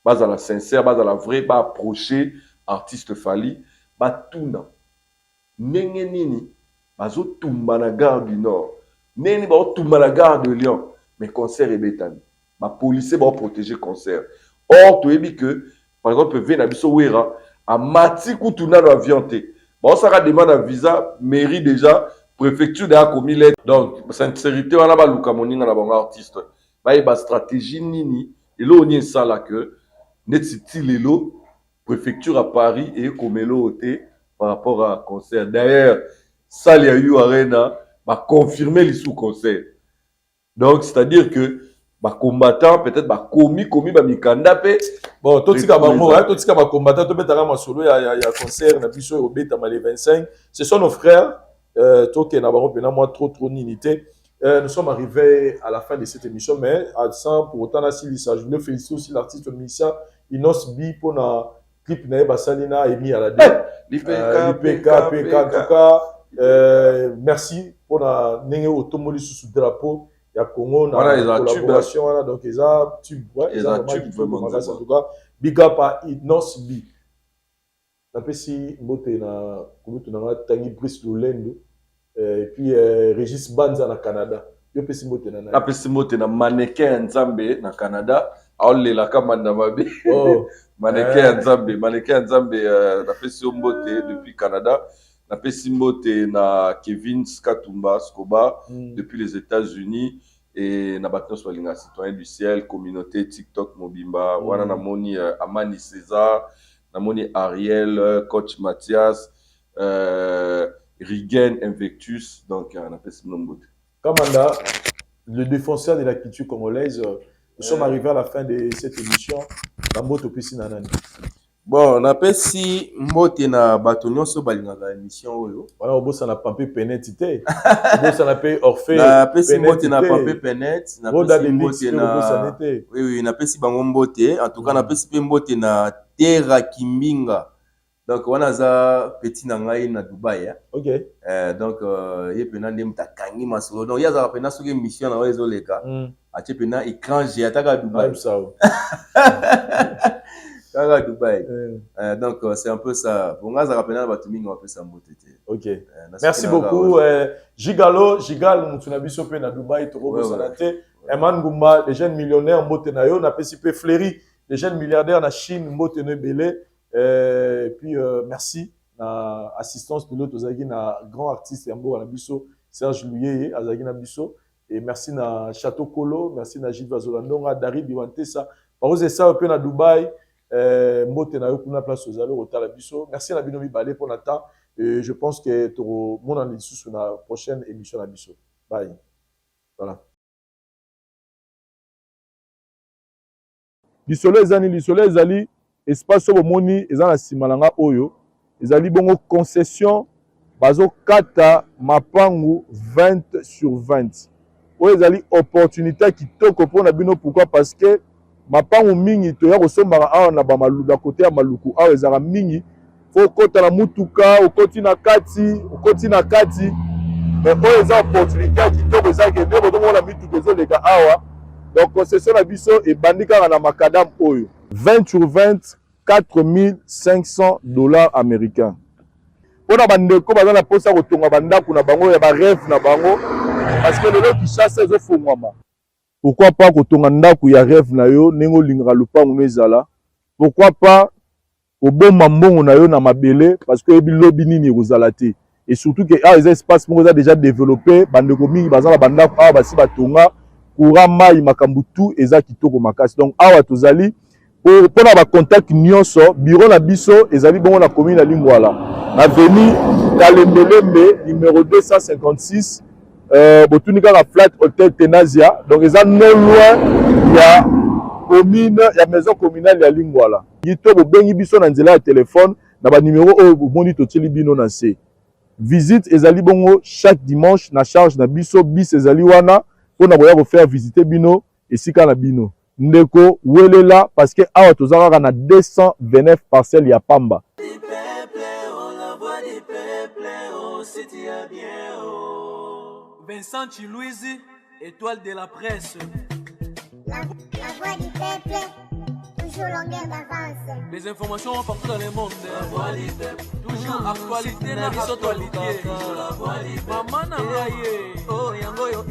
baza la sincère baza la vrai ba approcher artiste Fally ba tuna ndenge nini bazo tumba na gare du Nord neni ba tumba na gare de Lyon mais concert et betani ma police va protéger concert. Or, tu as dit que, par exemple, venir à Bissowera, à Mati Koutuna dans l'avion. Bon, ça demande un visa, mairie déjà, préfecture de la commune. Donc, sincérité, on a pas Lukamoni dans la banque artiste. Bah, il y a stratégie nini. Et là, on y est ça là que, net si l'élo, préfecture à Paris et comme l'élo par rapport à concert. D'ailleurs, ça, il y a eu Arena, bah, confirmer les sous-concerts. Donc, c'est-à-dire que, ba combattant peut-être ba komi ba mikanda pe bon totika ba mo totika ba combattant to betaka masolo ya concert na biso au beta les 25 ce sont nos frères toke na bango pena moi trop ninité nous sommes arrivés à la fin de cette émission mais à 100 pour autant là si je voulais féliciter aussi l'artiste musicien Inos B pour na clip na basalina emi à la deux l'IPK en tout cas merci pour na nenge otomoli sous drapeau il y a Congo dans la collaboration voilà, donc ils ont tube ils ont tube vraiment en tout cas big up à Inos B après si mbote na comme tu n'as tangi Brice Lolendo et puis Régis Banza na Canada yo pesi mbote na après si mbote na mannequin Nzambe na Canada aole la kamanda mabe mannequin Nzambe na pesi mbote depuis Canada na pesi mbote na Kevin Skatumba Skoba depuis les États-Unis et na batno solinga citoyen du ciel communauté TikTok mobimba wana na moni Amani César na moni Ariel coach Mathias Rigen Invectus donc na pesi mbote Kamanda le défenseur de la culture congolaise nous sommes arrivés à la fin de cette émission na mboto pesi na nani. Bon, on appelle si mbote na bato nyonso balingaka émission oyo. Voilà, obosa na Pampé Penet te. Obosa na pe Orphée. Na pesi mbote na Pampé Penet, na pesi mbote na oui, na pesi bango mbote, en tout cas na pesi pe mbote na Terra Kimbinga. Donc wana za petit na ngai na Dubaï hein. OK. Donc ye pena ndem ta kangi masolo. Donc ya za pena soki émission na wezo leka. Ache pena écran j'ai ataka Dubaï. Ça. Dubaï. Donc c'est un peu ça. Bon, on va OK. Merci beaucoup. Gigal, Mutsunabiso pe na Dubaï, Torobo Sanate. Eman Gumba, les jeunes millionnaires, Mbotenayo, na PCP Fleury, les jeunes milliardaires na Chine, Mbotene Belé. Et puis merci na assistance de l'autre Ozagi na grand artiste Yambo Anabiso, Serge Luyeye, Azagi Nabiso. Et merci na Château Kolo, merci na Gilles Vazolandonga, Dari Biwantesa. Par exemple, c'est ça un peu na Dubaï. Mbote na yo kuna place aux allures au Talabiso. Merci na Binomi Balé pour notre temps. Et je pense que tu auras mon analyse sur la prochaine émission na Biso. Bye. Voilà. Lisolo ezali espace au moni ezana simalanga oyo ezali bongo concession bazo kata mapangu 20 sur 20. Oyo ezali opportunité kitoko pona bino pourquoi parce que mapangu mingi to ya kosombaka awa na bamaluka côté ya maluku awa ezaka mingi fo kota na mutuka okoti na kati mais oyo eza opportunité kitoko ezaki nde botomona mituka ezoleka awa. Donc, concession na biso et bandika na macadam oyo. 20 sur 20, $4,500 américains. Pour na bandeko baza na posa kotonga bandaku na bango ya ba rêve na bango parce que lelo ki chasse ezo fongwama. Pourquoi pas kotonga ndaku ya rêve na yo nengo lingaka lupango mezala? Pourquoi pas koboma mbongo na yo na mabele parce que ebilobi nini ekozala te. Et surtout que les espaces moko za déjà développé bandeko mingi baza na bandaku awa basi batonga courant mai makambutu eza kitoko makasi. Donc awa tozali pour na ba contact nyonso bureau na biso ezali bongo na commune ya Lingwala na avenue Kalembelembe numéro 256 botunika na flat hotel Tenazia. Donc eza non loin ya commune ya maison communale ya Lingwala. Yito bobengi biso na nzela ya téléphone na ba numéro oyo bomoni toteli bino na se. Visite ezali bongo chaque dimanche na charge na biso bis ezali wana on a voulu faire visiter bino et si kana bino ndeko welela parce que awa tozaka na 229 parcelles ya pamba. Vincent Chilouizi, étoile de la presse. La voix du peuple, toujours longueur d'avance. Les informations partout dans le monde. La voix du peuple, toujours actualité, na biso actualité. Maman na ngaye, oh yango yo.